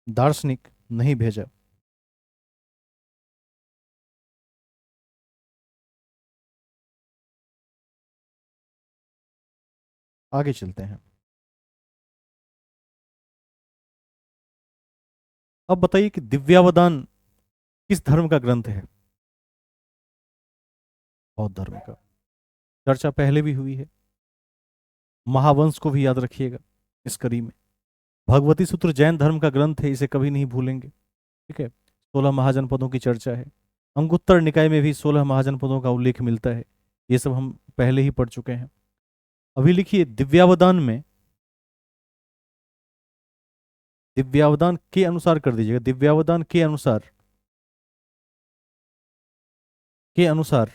दार्शनिक नहीं भेजा। आगे चलते हैं। अब बताइए कि दिव्यावदान किस धर्म का ग्रंथ है? बौद्ध धर्म का। चर्चा पहले भी हुई है। महावंश को भी याद रखिएगा इस कड़ी में। भगवती सूत्र जैन धर्म का ग्रंथ है, इसे कभी नहीं भूलेंगे। ठीक है। 16 महाजनपदों की चर्चा है। अंगुत्तर निकाय में भी 16 महाजनपदों का उल्लेख मिलता है। ये सब हम पहले ही पढ़ चुके हैं। अभी लिखिए दिव्यावदान में, दिव्यावदान के अनुसार कर दीजिएगा, दिव्यावदान के अनुसार, के अनुसार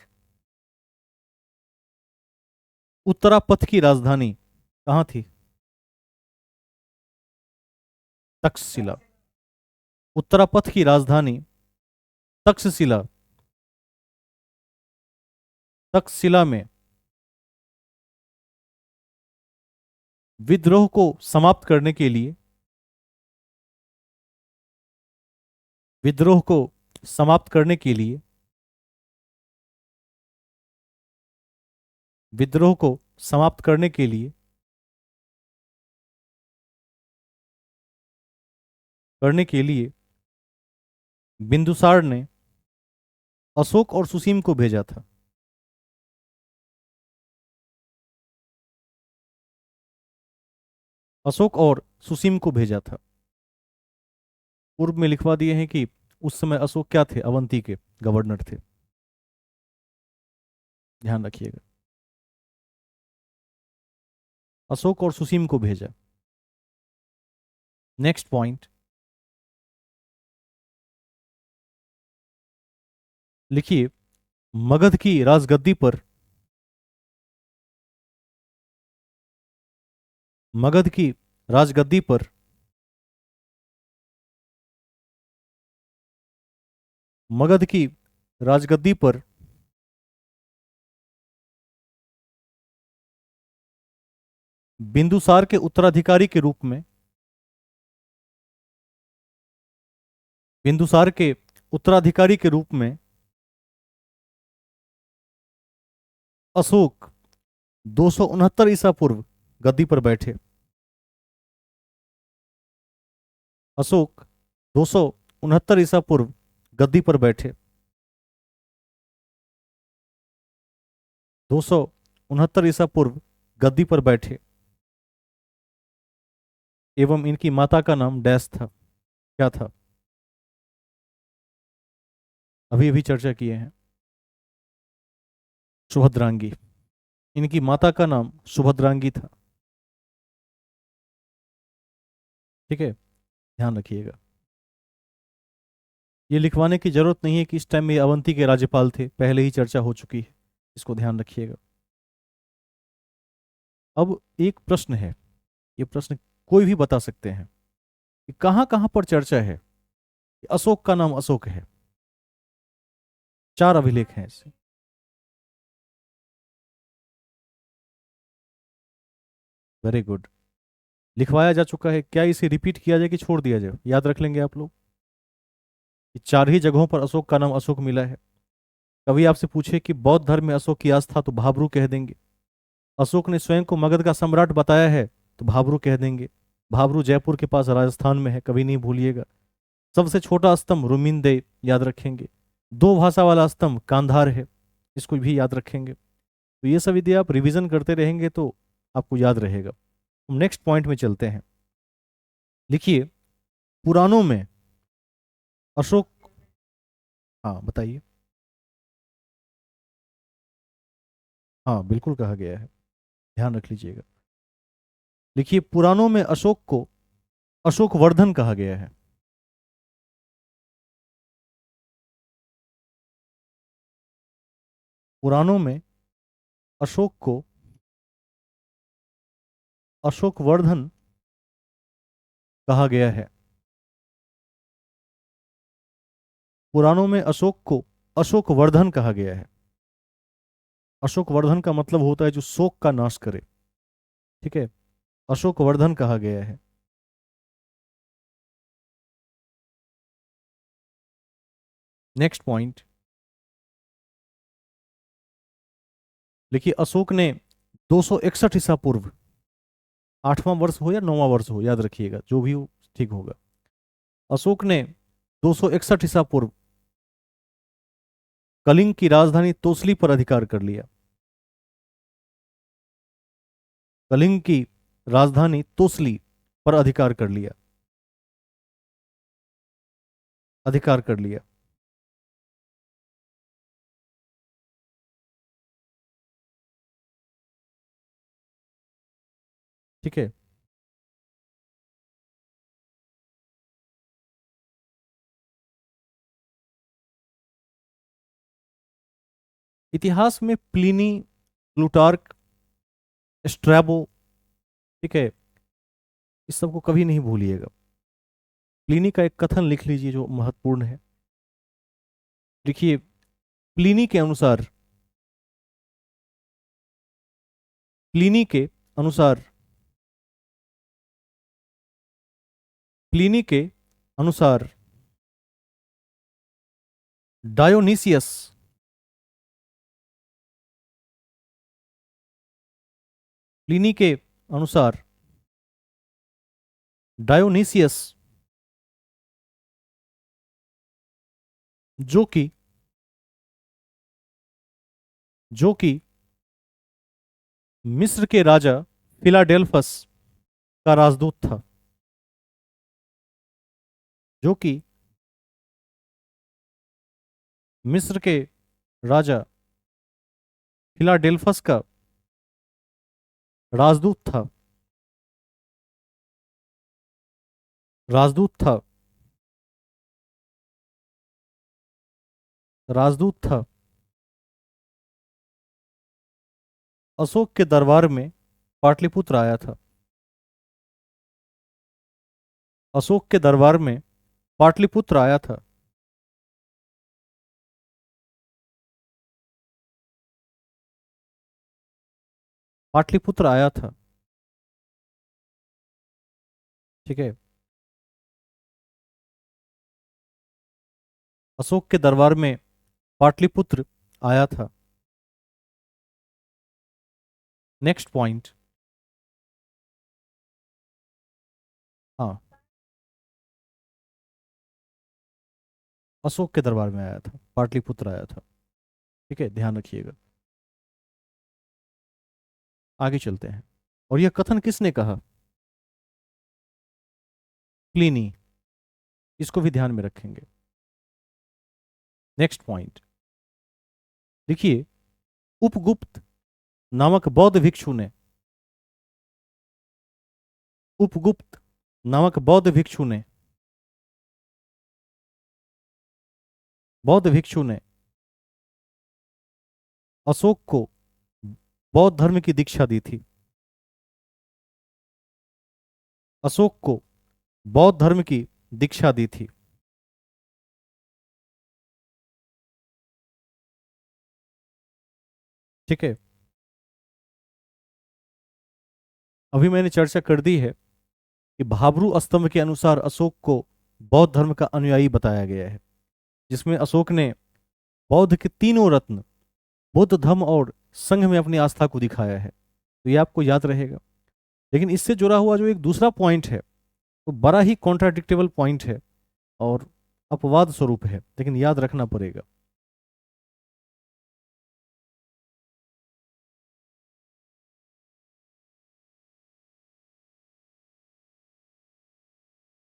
उत्तरापथ की राजधानी कहां थी? तक्षशिला। उत्तरापथ की राजधानी तक्षशिला, तक्षशिला में विद्रोह को समाप्त करने के लिए, विद्रोह को समाप्त करने के लिए, विद्रोह को समाप्त करने के लिए, करने के लिए बिंदुसार ने अशोक और सुसीम को भेजा था। अशोक और सुसीम को भेजा था। पूर्व में लिखवा दिए हैं कि उस समय अशोक क्या थे? अवंती के गवर्नर थे। ध्यान रखिएगा। अशोक और सुसीम को भेजा। नेक्स्ट पॉइंट लिखिए, मगध की राजगद्दी पर, मगध की राजगद्दी पर मगध की राजगद्दी पर बिंदुसार के उत्तराधिकारी के रूप में, बिंदुसार के उत्तराधिकारी के रूप में अशोक 269 ईसा पूर्व गद्दी पर बैठे। अशोक 269 ईसा पूर्व गद्दी पर बैठे। 269 ईसा पूर्व गद्दी पर बैठे एवं इनकी माता का नाम डैश था। क्या था? अभी अभी चर्चा किए हैं, सुभद्रांगी। इनकी माता का नाम सुभद्रांगी था। ठीक है, ध्यान रखिएगा। ये लिखवाने की जरूरत नहीं है कि इस टाइम में ये अवंती के राज्यपाल थे, पहले ही चर्चा हो चुकी है, इसको ध्यान रखिएगा। अब एक प्रश्न है, ये प्रश्न कोई भी बता सकते हैं कि कहां कहां पर चर्चा है कि अशोक का नाम अशोक है। 4 अभिलेख हैं इससे। वेरी गुड, लिखवाया जा चुका है। क्या इसे रिपीट किया जाए कि छोड़ दिया जाए? याद रख लेंगे आप लोग कि 4 ही जगहों पर अशोक का नाम अशोक मिला है। कभी आपसे पूछे कि बौद्ध धर्म में अशोक की आस्था, तो भाब्रू कह देंगे। अशोक ने स्वयं को मगध का सम्राट बताया है, तो भाब्रू कह देंगे। भाब्रू जयपुर के पास राजस्थान में है, कभी नहीं भूलिएगा। सबसे छोटा स्तंभ रुमिनदे, याद रखेंगे। 2 भाषा वाला स्तंभ कांधार है, इसको भी याद रखेंगे। तो ये सब यदि आप रिवीजन करते रहेंगे तो आपको याद रहेगा। हम नेक्स्ट पॉइंट में चलते हैं। लिखिए, पुराणों में अशोक, हाँ बताइए। हाँ बिल्कुल कहा गया है, ध्यान रख लीजिएगा। लिखिए, पुराणों में अशोक को अशोक वर्धन कहा गया है। पुराणों में अशोक को अशोक वर्धन कहा गया है। पुराणों में अशोक को अशोक वर्धन कहा गया है। अशोक वर्धन का मतलब होता है जो शोक का नाश करे। ठीक है, अशोक वर्धन कहा गया है। नेक्स्ट पॉइंट, देखिए अशोक ने 261 ईसा पूर्व, 8वां वर्ष हो या 9वां वर्ष हो, याद रखिएगा, जो भी हो ठीक होगा। अशोक ने 261 ईसा पूर्व कलिंग की राजधानी तोसली पर अधिकार कर लिया। कलिंग की राजधानी तोसली पर अधिकार कर लिया, अधिकार कर लिया। ठीक है, इतिहास में प्लिनी, प्लूटार्क, स्ट्रैबो, ठीक है, इस सबको कभी नहीं भूलिएगा। प्लिनी का एक कथन लिख लीजिए जो महत्वपूर्ण है। देखिए, प्लिनी के अनुसार, प्लिनी के अनुसार, प्लिनी के अनुसार डायोनीसियस, प्लिनी के अनुसार डायोनीसियस, जो कि जो कि मिस्र के राजा फिलाडेल्फस का राजदूत था, जो कि मिस्र के राजा फिलाडेल्फस का राजदूत था, राजदूत था, राजदूत था। अशोक के दरबार में पाटलिपुत्र आया था। अशोक के दरबार में पाटलिपुत्र आया था। पाटलिपुत्र आया था। ठीक है, अशोक के दरबार में पाटलिपुत्र आया था। नेक्स्ट पॉइंट, हाँ, अशोक के दरबार में आया था, पाटलिपुत्र आया था। ठीक है, ध्यान रखिएगा। आगे चलते हैं। और यह कथन किसने कहा? प्लिनी, इसको भी ध्यान में रखेंगे। नेक्स्ट पॉइंट, देखिए, उपगुप्त नामक बौद्ध भिक्षु ने, उपगुप्त नामक बौद्ध भिक्षु ने, बौद्ध भिक्षु ने अशोक को बौद्ध धर्म की दीक्षा दी थी। अशोक को बौद्ध धर्म की दीक्षा दी थी। ठीक है, अभी मैंने चर्चा कर दी है कि भाब्रू स्तंभ के अनुसार अशोक को बौद्ध धर्म का अनुयायी बताया गया है, जिसमें अशोक ने बौद्ध के तीनों रत्न बुद्ध धम्म और संघ में अपनी आस्था को दिखाया है। तो ये आपको याद रहेगा। लेकिन इससे जुड़ा हुआ जो एक दूसरा पॉइंट है वो बड़ा ही कॉन्ट्राडिक्टेबल पॉइंट है और अपवाद स्वरूप है, लेकिन याद रखना पड़ेगा।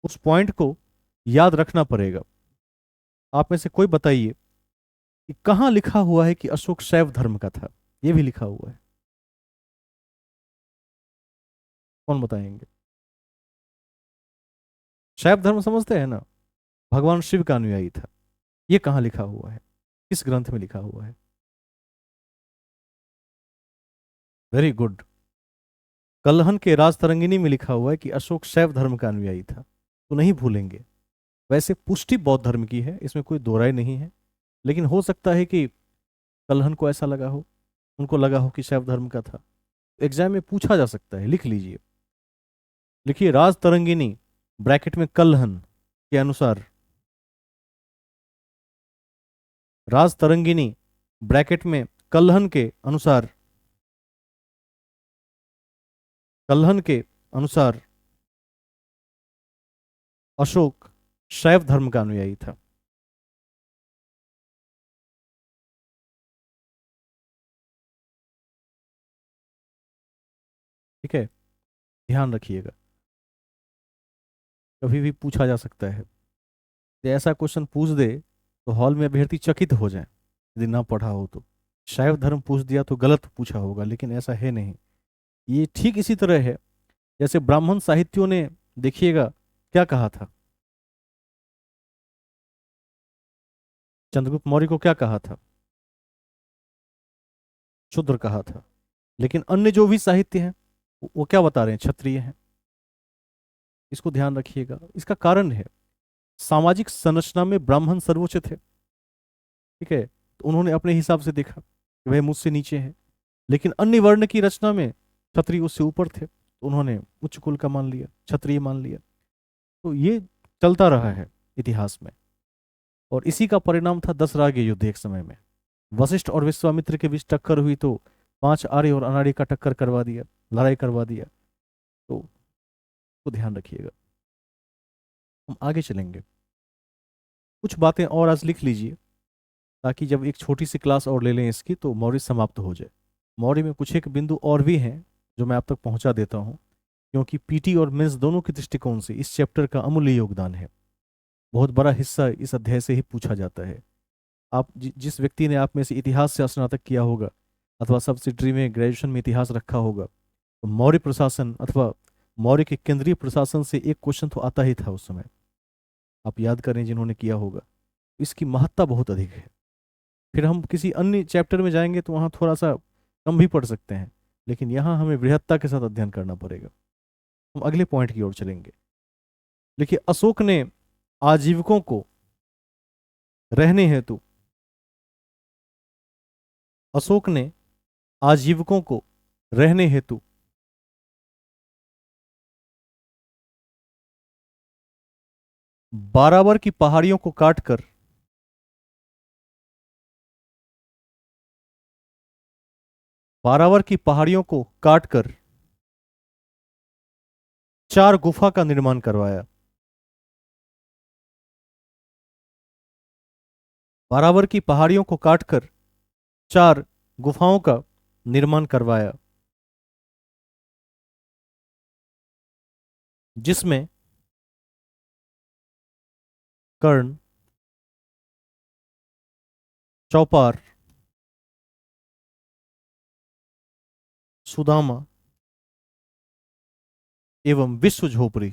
उस पॉइंट को याद रखना पड़ेगा। आप में से कोई बताइए कि कहां लिखा हुआ है कि अशोक शैव धर्म का था? ये भी लिखा हुआ है, कौन बताएंगे? शैव धर्म समझते हैं ना, भगवान शिव का अनुयायी था। ये कहां लिखा हुआ है, किस ग्रंथ में लिखा हुआ है? Very good. कल्हन के राजतरंगिणी में लिखा हुआ है कि अशोक शैव धर्म का अनुयायी था, तो नहीं भूलेंगे। वैसे पुष्टि बौद्ध धर्म की है, इसमें कोई दो राय नहीं है, लेकिन हो सकता है कि कल्हन को ऐसा लगा हो, उनको लगा हो कि शैव धर्म का था। एग्जाम में पूछा जा सकता है, लिख लीजिए। लिखिए राजतरंगिणी ब्रैकेट में कल्हन के अनुसार, राजतरंगिणी ब्रैकेट में कल्हन के अनुसार, कल्हन के अनुसार अशोक शैव धर्म का अनुयायी था। ठीक है, ध्यान रखिएगा, कभी भी पूछा जा सकता है। यदि ऐसा क्वेश्चन पूछ दे तो हॉल में अभ्यर्थी चकित हो जाए, यदि ना पढ़ा हो तो। शैव धर्म पूछ दिया तो गलत पूछा होगा, लेकिन ऐसा है नहीं। ये ठीक इसी तरह है जैसे ब्राह्मण साहित्यों ने, देखिएगा क्या कहा था, चंद्रगुप्त मौर्य को क्या कहा था? शूद्र कहा था। लेकिन अन्य जो भी साहित्य हैं वो क्या बता रहे हैं? क्षत्रिय हैं। इसको ध्यान रखिएगा। इसका कारण है सामाजिक संरचना में ब्राह्मण सर्वोच्च थे। ठीक है, तो उन्होंने अपने हिसाब से देखा कि वह मुझसे नीचे है, लेकिन अन्य वर्ण की रचना में क्षत्रिय उससे ऊपर थे, तो उन्होंने उच्च कुल का मान लिया, क्षत्रिय मान लिया। तो ये चलता रहा है इतिहास में, और इसी का परिणाम था दसरागे युद्ध एक समय में। वशिष्ठ और विश्वामित्र के बीच टक्कर हुई तो पांच आर्य और अनार्य का टक्कर करवा दिया, लड़ाई करवा दिया। तो ध्यान रखिएगा। हम आगे चलेंगे, कुछ बातें और आज लिख लीजिए, ताकि जब एक छोटी सी क्लास और ले लें इसकी तो मौर्य समाप्त हो जाए। मौर्य में कुछ एक बिंदु और भी हैं जो मैं आप तक पहुंचा देता हूं, क्योंकि पीटी और मेंस दोनों के दृष्टिकोण से इस चैप्टर का अमूल्य योगदान है। बहुत बड़ा हिस्सा इस अध्याय से ही पूछा जाता है। आप जिस व्यक्ति ने आप में से इतिहास से स्नातक किया होगा अथवा सब्सिडरी में ग्रेजुएशन में इतिहास रखा होगा, तो मौर्य प्रशासन अथवा मौर्य के केंद्रीय प्रशासन से एक क्वेश्चन तो आता ही था उस समय। आप याद करें जिन्होंने किया होगा, इसकी महत्ता बहुत अधिक है। फिर हम किसी अन्य चैप्टर में जाएंगे तो वहाँ थोड़ा सा कम भी पढ़ सकते हैं, लेकिन यहाँ हमें बृहत्ता के साथ अध्ययन करना पड़ेगा। हम अगले पॉइंट की ओर चलेंगे। देखिए, अशोक ने आजीविकों को रहने हेतु, अशोक ने आजीविकों को रहने हेतु बारावर की पहाड़ियों को काटकर, बारावर की पहाड़ियों को काटकर चार गुफा का निर्माण करवाया। बारावर की पहाड़ियों को काटकर चार गुफाओं का निर्माण करवाया, जिसमें कर्ण, चौपार, सुदामा एवं विश्व झोपड़ी।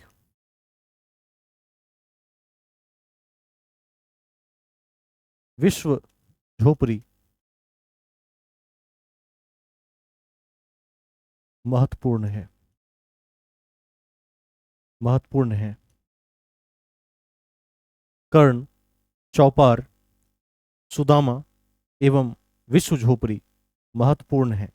विश्व झोपड़ी महत्वपूर्ण है, महत्वपूर्ण है। कर्ण, चौपार, सुदामा एवं विश्व झोपड़ी महत्वपूर्ण है।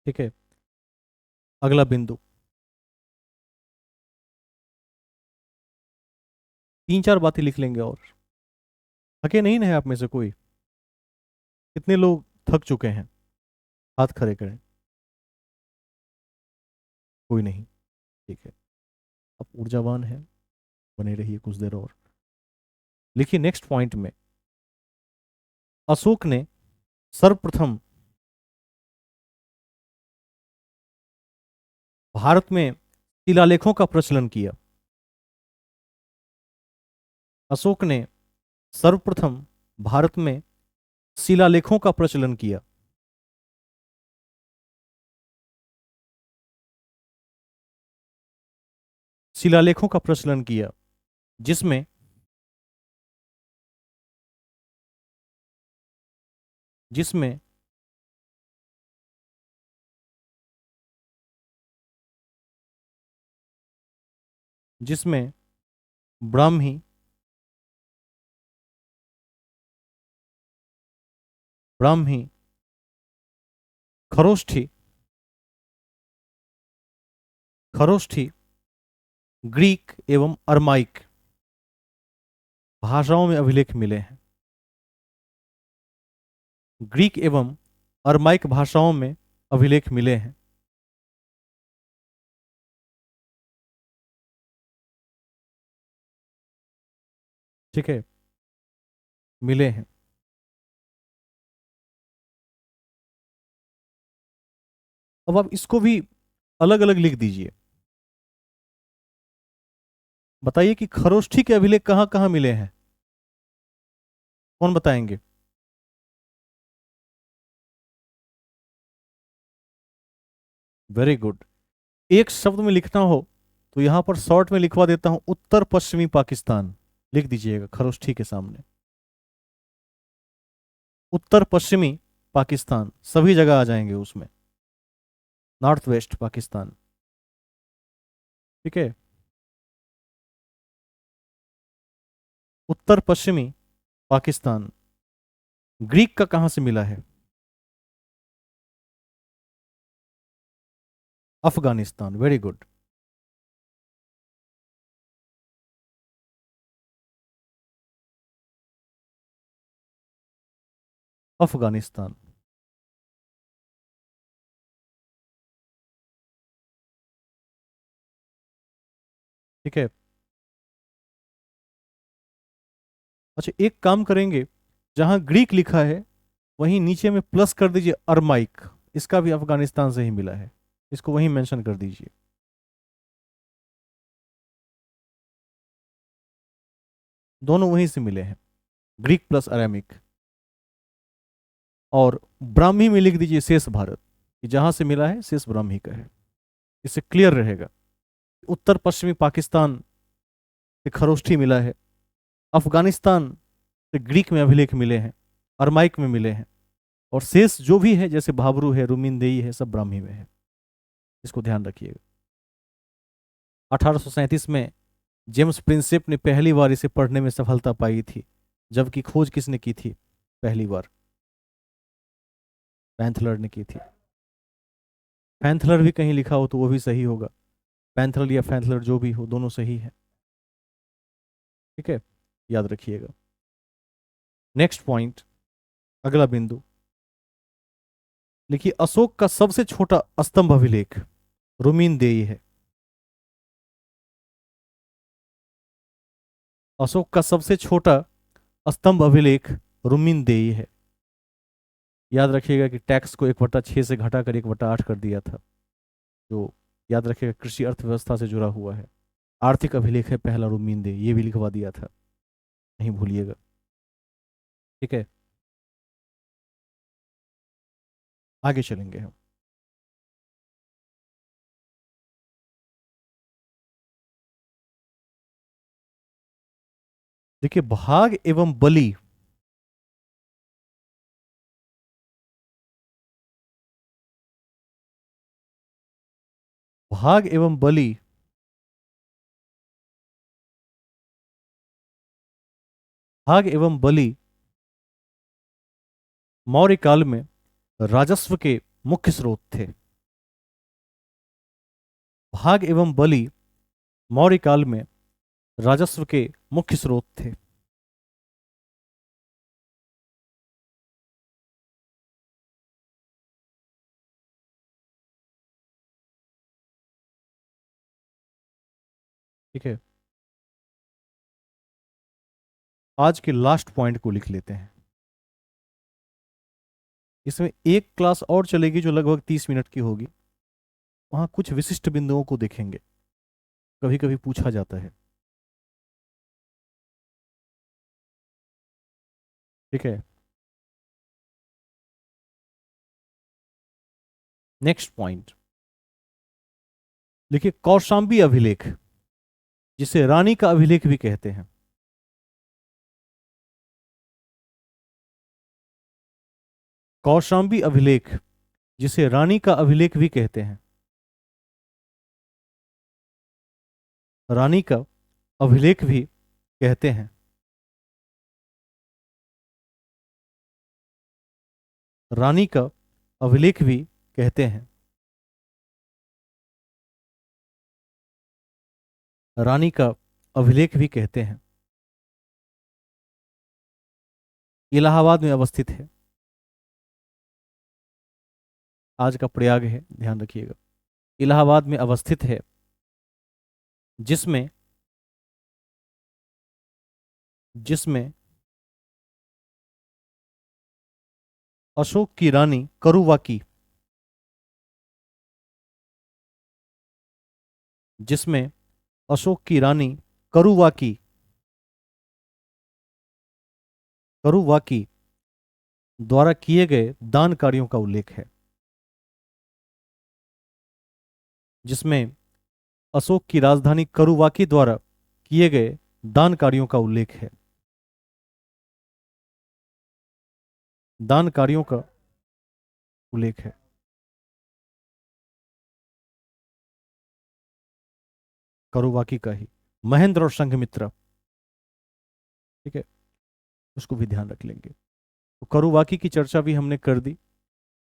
ठीक है, अगला बिंदु। तीन चार बातें लिख लेंगे और थके नहीं ना है आप में से कोई? कितने लोग थक चुके हैं? हाथ खड़े करें। कोई नहीं, ठीक है, आप ऊर्जावान हैं, बने रहिए कुछ देर और। लिखिए नेक्स्ट पॉइंट में, अशोक ने सर्वप्रथम भारत में शिलालेखों का प्रचलन किया। अशोक ने सर्वप्रथम भारत में शिलालेखों का प्रचलन किया। शिलालेखों का प्रचलन किया जिसमें जिसमें जिसमें ब्राह्मी, ब्राह्मी, खरोष्ठी, खरोष्ठी, ग्रीक एवं अरमाइक भाषाओं में अभिलेख मिले हैं। ग्रीक एवं अरमाइक भाषाओं में अभिलेख मिले हैं। ठीक है, मिले हैं। अब आप इसको भी अलग अलग लिख दीजिए। बताइए कि खरोष्ठी के अभिलेख कहां कहां मिले हैं? कौन बताएंगे? Very good. एक शब्द में लिखना हो तो यहां पर शॉर्ट में लिखवा देता हूं, उत्तर पश्चिमी पाकिस्तान। लिख दीजिएगा खरोष्ठी के सामने। उत्तर पश्चिमी पाकिस्तान, सभी जगह आ जाएंगे उसमें। North west Pakistan. ठीक है, उत्तर पश्चिमी पाकिस्तान। ग्रीक का कहां से मिला है? अफगानिस्तान। Very good. अफगानिस्तान। ठीक है। अच्छा, एक काम करेंगे, जहां ग्रीक लिखा है वहीं नीचे में प्लस कर दीजिए अरमाइक। इसका भी अफगानिस्तान से ही मिला है, इसको वहीं मेंशन कर दीजिए। दोनों वहीं से मिले हैं, ग्रीक प्लस अरामिक। और ब्राह्मी में लिख दीजिए शेष भारत, कि जहां से मिला है शेष ब्राह्मी का है। इससे क्लियर रहेगा। उत्तर पश्चिमी पाकिस्तान से खरोष्ठी मिला है, अफगानिस्तान से ग्रीक में अभिलेख मिले हैं, अरमाइक में मिले हैं, और शेष जो भी है जैसे भाबरू है, रुमिनदेई है, सब ब्राह्मी में है। इसको ध्यान रखिएगा। 1837 में जेम्स प्रिंसेप ने पहली बार इसे पढ़ने में सफलता पाई थी, जबकि खोज किसने की थी पहली बार? पैंथलर ने की थी। पैंथलर भी कहीं लिखा हो तो वो भी सही होगा। पैंथलर या फैंथलर जो भी हो, दोनों सही है। ठीक है, याद रखिएगा। नेक्स्ट पॉइंट, अगला बिंदु लिखिए, अशोक का सबसे छोटा स्तंभ अभिलेख रुमीनदेई है। अशोक का सबसे छोटा स्तंभ अभिलेख रुमीनदेई है। याद रखिएगा कि टैक्स को 1/6 से घटाकर 1/8 कर दिया था, जो याद रखिएगा कृषि अर्थव्यवस्था से जुड़ा हुआ है। आर्थिक अभिलेख है पहला रुमीनदेई, ये भी लिखवा दिया था। नहीं भूलिएगा। ठीक है, आगे चलेंगे हम। देखिए, भाग एवं बलि, भाग एवं बलि, भाग एवं बलि मौर्य काल में राजस्व के मुख्य स्रोत थे। भाग एवं बलि मौर्य काल में राजस्व के मुख्य स्रोत थे। ठीक है, आज के लास्ट पॉइंट को लिख लेते हैं। इसमें एक क्लास और चलेगी जो लगभग 30 मिनट की होगी। वहां कुछ विशिष्ट बिंदुओं को देखेंगे, कभी कभी पूछा जाता है। ठीक है, नेक्स्ट पॉइंट देखिए, कौशांबी अभिलेख, जिसे रानी का अभिलेख भी कहते हैं। कौशांबी अभिलेख, जिसे रानी का अभिलेख भी कहते हैं। रानी का अभिलेख भी कहते हैं। रानी का अभिलेख भी कहते हैं। रानी का अभिलेख भी कहते हैं। इलाहाबाद में अवस्थित है। आज का प्रयाग है, ध्यान रखिएगा। इलाहाबाद में अवस्थित है, जिसमें जिसमें अशोक की रानी करुवाकी, जिसमें अशोक की रानी करुवाकी करुवाकी द्वारा किए गए दान कार्यों का उल्लेख है। जिसमें अशोक की राजधानी करुवाकी द्वारा किए गए दान कार्यों का उल्लेख है। दान कार्यों का उल्लेख है। करुवाकी का ही, महेंद्र और संघमित्रा। ठीक है, उसको भी ध्यान रख लेंगे। तो करुवाकी की चर्चा भी हमने कर दी।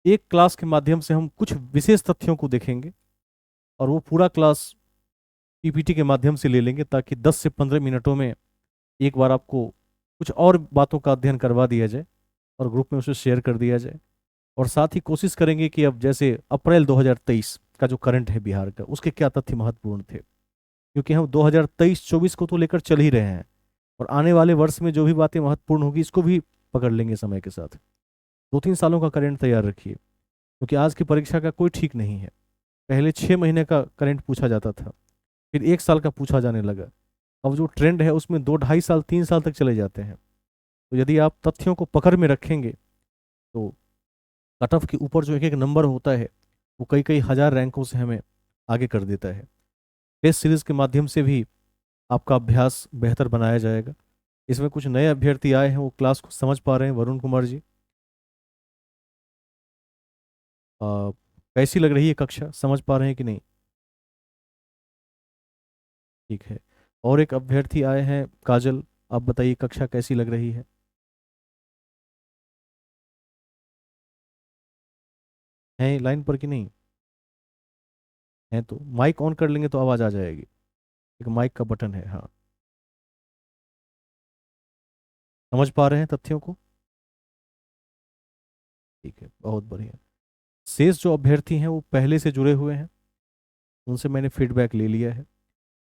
एक क्लास के माध्यम से हम कुछ विशेष तथ्यों को देखेंगे, और वो पूरा क्लास पीपीटी के माध्यम से ले लेंगे, ताकि 10 से 15 मिनटों में एक बार आपको कुछ और बातों का अध्ययन करवा दिया जाए और ग्रुप में उसे शेयर कर दिया जाए। और साथ ही कोशिश करेंगे कि अब जैसे अप्रैल 2023 का जो करंट है बिहार का, उसके क्या तथ्य महत्वपूर्ण थे, क्योंकि हम 2023-24 को तो लेकर चल ही रहे हैं, और आने वाले वर्ष में जो भी बातें महत्वपूर्ण होगी इसको भी पकड़ लेंगे समय के साथ। 2-3 सालों का करंट तैयार रखिए, क्योंकि आज की परीक्षा का कोई ठीक नहीं है। पहले 6 महीने का करंट पूछा जाता था, फिर 1 साल का पूछा जाने लगा। अब जो ट्रेंड है उसमें 2 ढाई साल 3 साल तक चले जाते हैं। तो यदि आप तथ्यों को पकड़ में रखेंगे तो कट ऑफ के ऊपर जो एक एक नंबर होता है वो कई कई हजार रैंकों से हमें आगे कर देता है। टेस्ट सीरीज के माध्यम से भी आपका अभ्यास बेहतर बनाया जाएगा। इसमें कुछ नए अभ्यर्थी आए हैं, वो क्लास को समझ पा रहे हैं। वरुण कुमार जी, कैसी लग रही है कक्षा, समझ पा रहे हैं कि नहीं? ठीक है। और एक अभ्यर्थी आए हैं, काजल, आप बताइए कक्षा कैसी लग रही है? हैं लाइन पर कि नहीं? है तो माइक ऑन कर लेंगे तो आवाज़ आ जाएगी। एक माइक का बटन है, हाँ। समझ पा रहे हैं तथ्यों को? ठीक है, बहुत बढ़िया। शेष जो अभ्यर्थी हैं वो पहले से जुड़े हुए हैं, उनसे मैंने फीडबैक ले लिया है।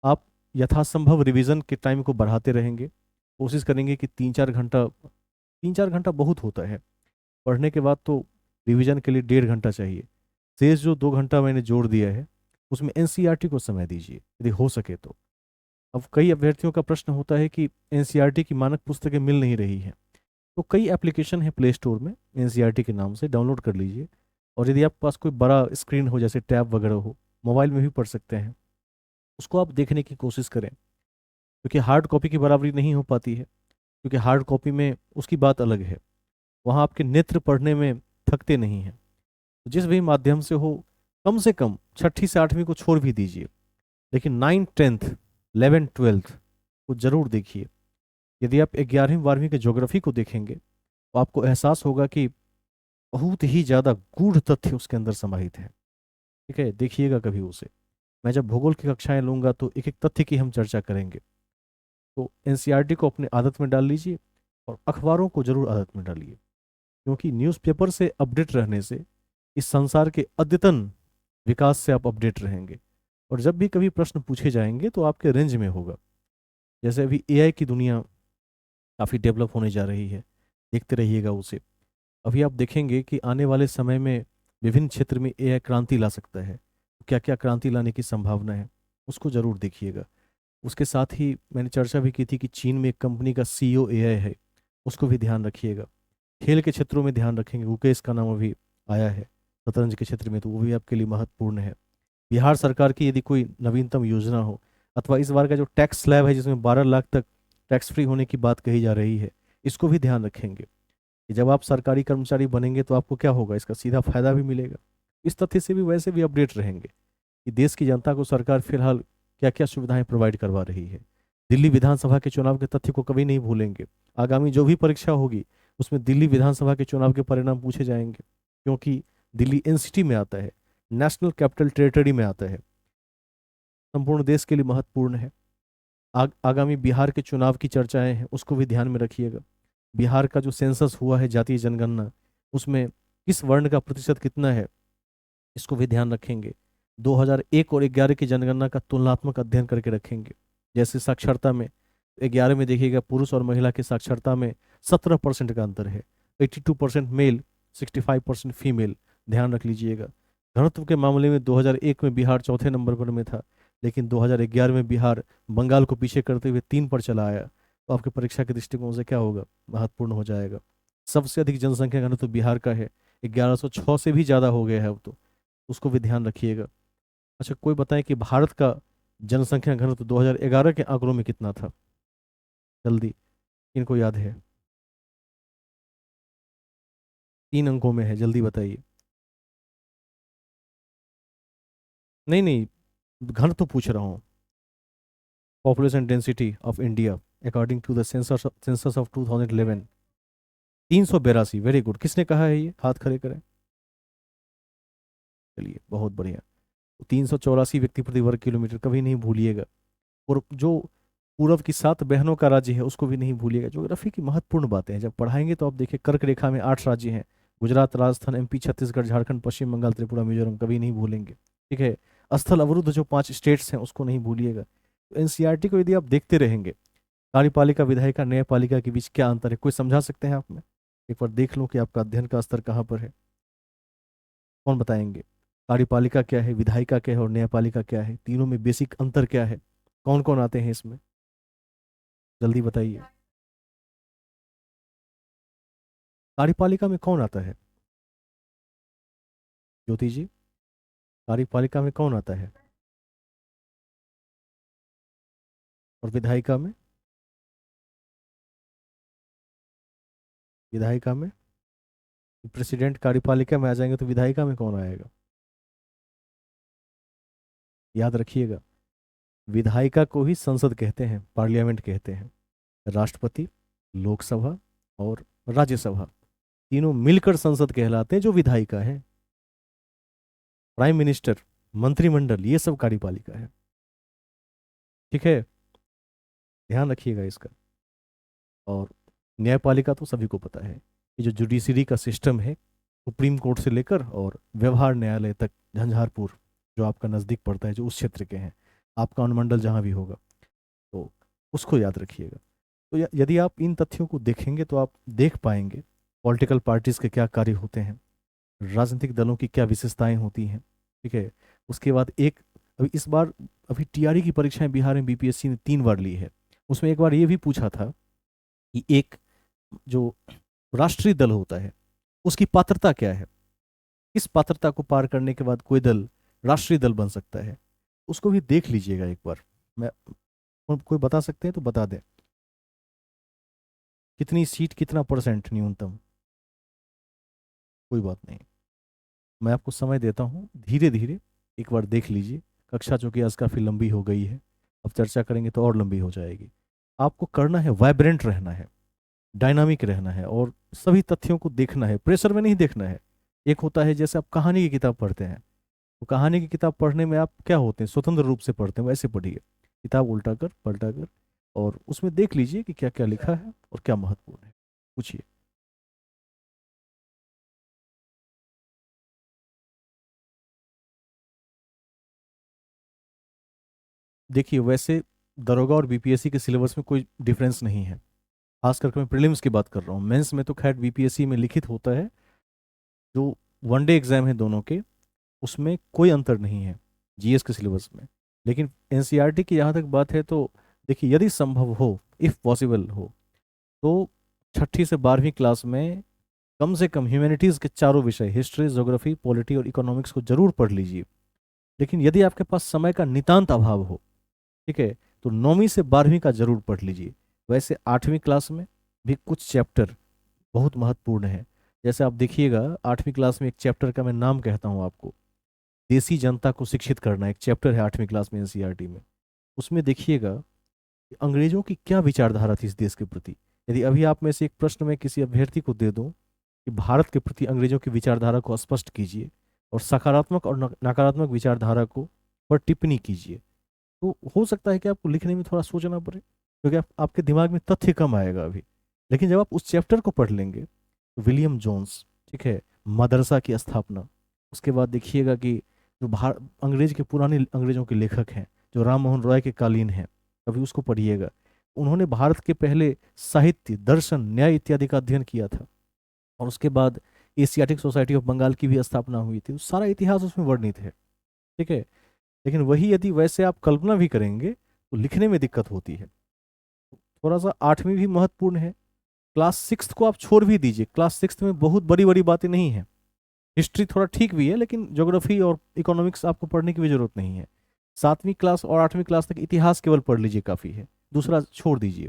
आप यथासंभव रिवीजन के टाइम को बढ़ाते रहेंगे। कोशिश करेंगे कि 3-4 घंटा, 3-4 घंटा बहुत होता है पढ़ने के बाद, तो रिवीजन के लिए 1.5 घंटा चाहिए। शेष जो 2 घंटा मैंने जोड़ दिया है उसमें एनसीईआरटी को समय दीजिए यदि हो सके तो। अब कई अभ्यर्थियों का प्रश्न होता है कि एनसीईआरटी की मानक पुस्तकें मिल नहीं रही हैं। तो कई एप्लीकेशन है प्ले स्टोर में, एनसीईआरटी के नाम से डाउनलोड कर लीजिए। और यदि आपके पास कोई बड़ा स्क्रीन हो, जैसे टैब वगैरह हो, मोबाइल में भी पढ़ सकते हैं, उसको आप देखने की कोशिश करें, क्योंकि हार्ड कॉपी की बराबरी नहीं हो पाती है। क्योंकि हार्ड कॉपी में उसकी बात अलग है, वहाँ आपके नेत्र पढ़ने में थकते नहीं हैं। तो जिस भी माध्यम से कम छठी से आठवीं को छोड़ भी दीजिए, लेकिन 9th 10th 11th 12th को जरूर देखिए। यदि आप 11वीं 12वीं के ज्योग्राफी को देखेंगे तो आपको एहसास होगा कि बहुत ही ज़्यादा गूढ़ तथ्य उसके अंदर समाहित है। ठीक है, देखिएगा कभी उसे। मैं जब भूगोल की कक्षाएं लूंगा तो एक एक तथ्य की हम चर्चा करेंगे। तो एनसीईआरटी को अपने आदत में डाल लीजिए, और अखबारों को जरूर आदत में डालिए, क्योंकि न्यूज़पेपर से अपडेट रहने से इस संसार के अद्यतन विकास से आप अपडेट रहेंगे। और जब भी कभी प्रश्न पूछे जाएंगे तो आपके रेंज में होगा। जैसे अभी एआई की दुनिया काफ़ी डेवलप होने जा रही है, देखते रहिएगा उसे। अभी आप देखेंगे कि आने वाले समय में विभिन्न क्षेत्र में एआई क्रांति ला सकता है। क्या क्या क्रांति लाने की संभावना है, उसको जरूर देखिएगा। उसके साथ ही मैंने चर्चा भी की थी कि चीन में एक कंपनी का सीईओ एआई है, उसको भी ध्यान रखिएगा। खेल के क्षेत्रों में ध्यान रखेंगे, गुकेश का नाम अभी आया है शतरंज के क्षेत्र में, तो वो भी आपके लिए महत्वपूर्ण है। बिहार सरकार की यदि कोई नवीनतम योजना हो, अथवा इस बार का जो टैक्स स्लैब है जिसमें 12 लाख तक टैक्स फ्री होने की बात कही जा रही है, इसको भी ध्यान रखेंगे कि जब आप सरकारी कर्मचारी बनेंगे तो आपको क्या होगा, इसका सीधा फायदा भी मिलेगा। इस तथ्य से भी वैसे भी अपडेट रहेंगे कि देश की जनता को सरकार फिलहाल क्या क्या सुविधाएं प्रोवाइड करवा रही है। दिल्ली विधानसभा के चुनाव के तथ्य को कभी नहीं भूलेंगे। आगामी जो भी परीक्षा होगी उसमें दिल्ली विधानसभा के चुनाव के परिणाम पूछे जाएंगे, क्योंकि दिल्ली एनसीटी में आता है, नेशनल कैपिटल टेरिटरी में आता है, संपूर्ण देश के लिए महत्वपूर्ण है। आगामी बिहार के चुनाव की चर्चाएं हैं, उसको भी ध्यान में रखिएगा। बिहार का जो सेंसस हुआ है, जातीय जनगणना, उसमें किस वर्ण का प्रतिशत कितना है, इसको भी ध्यान रखेंगे। 2001 और 11 की जनगणना का तुलनात्मक अध्ययन करके रखेंगे। जैसे साक्षरता में 11 में देखिएगा पुरुष और महिला की साक्षरता में 17% का अंतर है, 82% मेल, 65% फीमेल। ध्यान रख लीजिएगा। घनत्व के मामले में 2001 में बिहार चौथे नंबर पर में था, लेकिन 2011 में बिहार बंगाल को पीछे करते हुए 3 पर चला आया। तो आपके परीक्षा के दृष्टिकोण से क्या होगा, महत्वपूर्ण हो जाएगा। सबसे अधिक जनसंख्या घनत्व बिहार का है, 1106 से भी ज़्यादा हो गया है अब तो, उसको भी ध्यान रखिएगा। अच्छा, कोई बताएं कि भारत का जनसंख्या घनत्व 2011 के आंकड़ों में कितना था, जल्दी, इनको याद है? 3 अंकों में है, जल्दी बताइए। नहीं नहीं, घनत्व पूछ रहा हूँ। Population density of India according to the census of 2011। 382। Very good. किसने कहा है ये, हाथ खड़े करें। चलिए, बहुत बढ़िया। 384 व्यक्ति प्रति वर्ग किलोमीटर, कभी नहीं भूलिएगा। और जो पूरब की 7 बहनों का राज्य है उसको भी नहीं भूलिएगा। ज्योग्राफी की महत्वपूर्ण बातें हैं, जब पढ़ाएंगे तो आप देखिए, कर्क रेखा में 8 राज्य हैं, गुजरात, राजस्थान, एमपी, छत्तीसगढ़, झारखंड, पश्चिम बंगाल, त्रिपुरा, मिजोरम, कभी नहीं भूलेंगे। ठीक है। स्थल अवरुद्ध जो 5 स्टेट्स हैं उसको नहीं भूलिएगा। तो एनसीईआरटी को यदि आप देखते रहेंगे, कार्यपालिका, विधायिका, न्यायपालिका के बीच क्या अंतर है, कोई समझा सकते हैं आप में? एक बार देख लो कि आपका अध्ययन का स्तर कहाँ पर है। कौन बताएंगे? कार्यपालिका क्या है, विधायिका क्या है और न्यायपालिका क्या है, तीनों में बेसिक अंतर क्या है, कौन कौन आते हैं इसमें, जल्दी बताइए। कार्यपालिका में कौन आता है, ज्योति जी? कार्यपालिका में कौन आता है? और विधायिका में? विधायिका में प्रेसिडेंट कार्यपालिका में आ जाएंगे तो विधायिका में कौन आएगा? याद रखिएगा, विधायिका को ही संसद कहते हैं, पार्लियामेंट कहते हैं। राष्ट्रपति, लोकसभा और राज्यसभा, तीनों मिलकर संसद कहलाते हैं, जो विधायिका है। प्राइम मिनिस्टर, मंत्रिमंडल, ये सब कार्यपालिका है। ठीक है, ध्यान रखिएगा इसका। और न्यायपालिका तो सभी को पता है, ये जो जुडिशरी का सिस्टम है, सुप्रीम कोर्ट से लेकर और व्यवहार न्यायालय तक, झंझारपुर जो आपका नज़दीक पड़ता है, जो उस क्षेत्र के हैं, आपका अनुमंडल जहाँ भी होगा, तो उसको याद रखिएगा। तो यदि आप इन तथ्यों को देखेंगे तो आप देख पाएंगे पॉलिटिकल पार्टीज के क्या कार्य होते हैं, राजनीतिक दलों की क्या विशेषताएं होती हैं। ठीक है। उसके बाद एक अभी इस बार अभी टीआरई की परीक्षाएं बिहार में बीपीएससी ने 3 बार ली है। उसमें एक बार ये भी पूछा था कि एक जो राष्ट्रीय दल होता है उसकी पात्रता क्या है, किस पात्रता को पार करने के बाद कोई दल राष्ट्रीय दल बन सकता है, उसको भी देख लीजिएगा एक बार। मैं कोई बता सकते हैं तो बता दें, कितनी सीट, कितना परसेंट न्यूनतम। कोई बात नहीं, मैं आपको समय देता हूँ, धीरे धीरे एक बार देख लीजिए। कक्षा चूंकि आज काफ़ी लंबी हो गई है, अब चर्चा करेंगे तो और लंबी हो जाएगी। आपको करना है, वाइब्रेंट रहना है, डायनामिक रहना है और सभी तथ्यों को देखना है, प्रेशर में नहीं देखना है। एक होता है जैसे आप कहानी की किताब पढ़ते हैं, तो कहानी की किताब पढ़ने में आप क्या होते हैं, स्वतंत्र रूप से पढ़ते हैं, वैसे पढ़िए, किताब उल्टा कर पलटा कर, और उसमें देख लीजिए कि क्या क्या लिखा है और क्या महत्वपूर्ण है। पूछिए। देखिए, वैसे दरोगा और बीपीएससी के सिलेबस में कोई डिफरेंस नहीं है, खास करके मैं प्रीलिम्स की बात कर रहा हूँ। मेंस में तो खैर बीपीएससी में लिखित होता है, जो वनडे एग्जाम है दोनों के, उसमें कोई अंतर नहीं है जीएस के सिलेबस में। लेकिन एनसीईआरटी की जहाँ तक बात है तो देखिए, यदि संभव हो, इफ़ पॉसिबल हो, तो 6ठी से 12वीं क्लास में कम से कम ह्यूमैनिटीज़ के चारों विषय, हिस्ट्री, ज्योग्राफी, पॉलिटी और इकोनॉमिक्स को जरूर पढ़ लीजिए। लेकिन यदि आपके पास समय का नितांत अभाव हो, ठीक है, तो 9वीं से 12वीं का जरूर पढ़ लीजिए। वैसे 8वीं क्लास में भी कुछ चैप्टर बहुत महत्वपूर्ण है। जैसे आप देखिएगा, 8वीं क्लास में एक चैप्टर का मैं नाम कहता हूँ आपको, देसी जनता को शिक्षित करना, एक चैप्टर है 8वीं क्लास में एनसीईआरटी में। उसमें देखिएगा कि अंग्रेजों की क्या विचारधारा थी इस देश के प्रति। यदि अभी आप में से एक प्रश्न मैं किसी अभ्यर्थी को दे दूं कि भारत के प्रति अंग्रेजों की विचारधारा को स्पष्ट कीजिए और सकारात्मक और नकारात्मक विचारधारा को पर टिप्पणी कीजिए, तो हो सकता है कि आपको लिखने में थोड़ा सोचना पड़े, क्योंकि आपके दिमाग में तथ्य कम आएगा अभी। लेकिन जब आप उस चैप्टर को पढ़ लेंगे, विलियम जोन्स, ठीक है, मदरसा की स्थापना, उसके बाद देखिएगा कि जो अंग्रेज के पुराने अंग्रेजों के लेखक हैं, जो राम मोहन रॉय के कालीन हैं, कभी उसको पढ़िएगा। उन्होंने भारत के पहले साहित्य, दर्शन, न्याय इत्यादि का अध्ययन किया था, और उसके बाद एशियाटिक सोसाइटी ऑफ बंगाल की भी स्थापना हुई थी। सारा इतिहास उसमें वर्णित है, ठीक है। लेकिन वही यदि वैसे आप कल्पना भी करेंगे तो लिखने में दिक्कत होती है। थोड़ा सा 8वीं भी महत्वपूर्ण है। क्लास 6 को आप छोड़ भी दीजिए, क्लास 6 में बहुत बड़ी बड़ी बातें नहीं है। हिस्ट्री थोड़ा ठीक भी है, लेकिन ज्योग्राफी और इकोनॉमिक्स आपको पढ़ने की भी जरूरत नहीं है। 7वीं क्लास और 8वीं क्लास तक इतिहास केवल पढ़ लीजिए, काफ़ी है, दूसरा छोड़ दीजिए।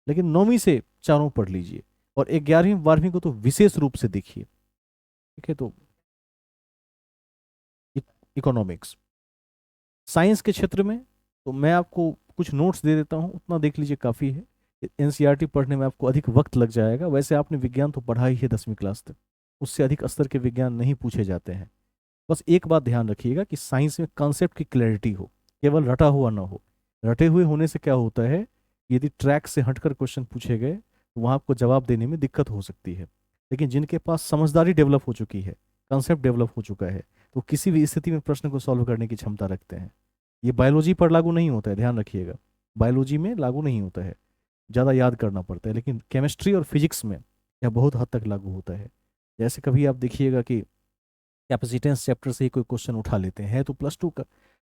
लेकिन 9वीं से चारों पढ़ लीजिए, और 11वीं 12वीं को तो विशेष रूप से देखिए, ठीक है। तो इकोनॉमिक्स, साइंस के क्षेत्र में तो मैं आपको कुछ नोट्स दे देता हूँ, उतना देख लीजिए, काफ़ी है। एनसीईआरटी पढ़ने में आपको अधिक वक्त लग जाएगा। वैसे आपने विज्ञान तो पढ़ा ही है 10वीं क्लास तक, उससे अधिक स्तर के विज्ञान नहीं पूछे जाते हैं। बस एक बात ध्यान रखिएगा कि साइंस में कॉन्सेप्ट की क्लैरिटी हो, केवल रटा हुआ ना हो। रटे हुए होने से क्या होता है, यदि ट्रैक से हटकर क्वेश्चन पूछे गए तो वहाँ आपको जवाब देने में दिक्कत हो सकती है। लेकिन जिनके पास समझदारी डेवलप हो चुकी है, कॉन्सेप्ट डेवलप हो चुका है, तो किसी भी स्थिति में प्रश्न को सॉल्व करने की क्षमता रखते हैं। ये बायोलॉजी पर लागू नहीं होता है, ध्यान रखिएगा, बायोलॉजी में लागू नहीं होता है, ज़्यादा याद करना पड़ता है। लेकिन केमिस्ट्री और फिजिक्स में यह बहुत हद तक लागू होता है। जैसे कभी आप देखिएगा कि कैपेसिटेंस चैप्टर से ही कोई क्वेश्चन उठा लेते हैं, है तो +2 का,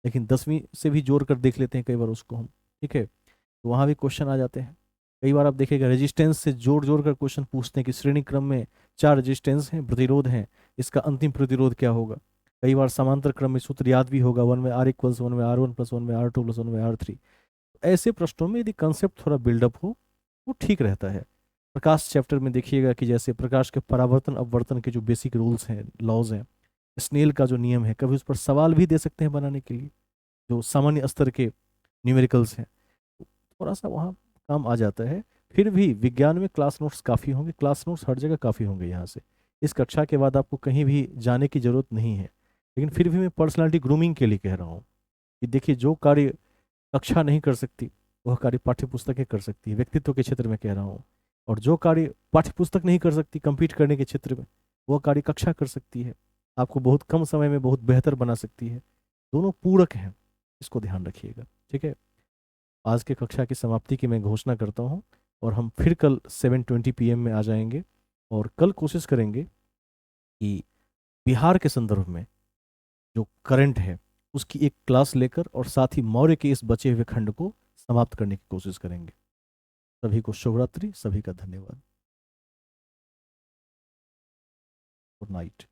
लेकिन 10वीं से भी जोड़ कर देख लेते हैं कई बार उसको हम, ठीक है, तो वहाँ भी क्वेश्चन आ जाते हैं। कई बार आप देखिएगा रेजिस्टेंस से जोड़ जोड़ कर क्वेश्चन पूछते हैं कि श्रेणी क्रम में 4 रेजिस्टेंस हैं, प्रतिरोध हैं, इसका अंतिम प्रतिरोध क्या होगा। कई बार समांतर क्रम में सूत्र याद भी होगा, 1/r=1, 1/r1 + 1/r2 + 1/r3। ऐसे प्रश्नों में यदि कंसेप्ट थोड़ा बिल्डअप हो, वो ठीक रहता है। प्रकाश चैप्टर में देखिएगा कि जैसे प्रकाश के परावर्तन अपवर्तन के जो बेसिक रूल्स हैं, लॉज हैं, स्नेल का जो नियम है, कभी उस पर सवाल भी दे सकते हैं बनाने के लिए, जो सामान्य स्तर के न्यूमेरिकल्स हैं, थोड़ा सा वहाँ काम आ जाता है। फिर भी विज्ञान में क्लास नोट्स काफ़ी होंगे, क्लास नोट्स हर जगह काफ़ी होंगे। यहाँ से इस कक्षा के बाद आपको कहीं भी जाने की ज़रूरत नहीं है। लेकिन फिर भी मैं पर्सनालिटी ग्रूमिंग के लिए कह रहा हूँ कि देखिए, जो कार्य कक्षा नहीं कर सकती वह कार्य पाठ्य पुस्तकें कर सकती है, व्यक्तित्व के क्षेत्र में कह रहा हूँ। और जो कार्य पाठ्य पुस्तक नहीं कर सकती compete करने के क्षेत्र में, वह कार्य कक्षा कर सकती है, आपको बहुत कम समय में बहुत बेहतर बना सकती है। दोनों पूरक हैं, इसको ध्यान रखिएगा, ठीक है। आज के कक्षा की समाप्ति की मैं घोषणा करता हूँ, और हम फिर कल 7:20 PM में आ जाएंगे, और कल कोशिश करेंगे कि बिहार के संदर्भ में जो करंट है उसकी एक क्लास लेकर और साथ ही मौर्य के इस बचे हुए खंड को समाप्त करने की कोशिश करेंगे। सभी को शुभ रात्रि, सभी का धन्यवाद। Good night.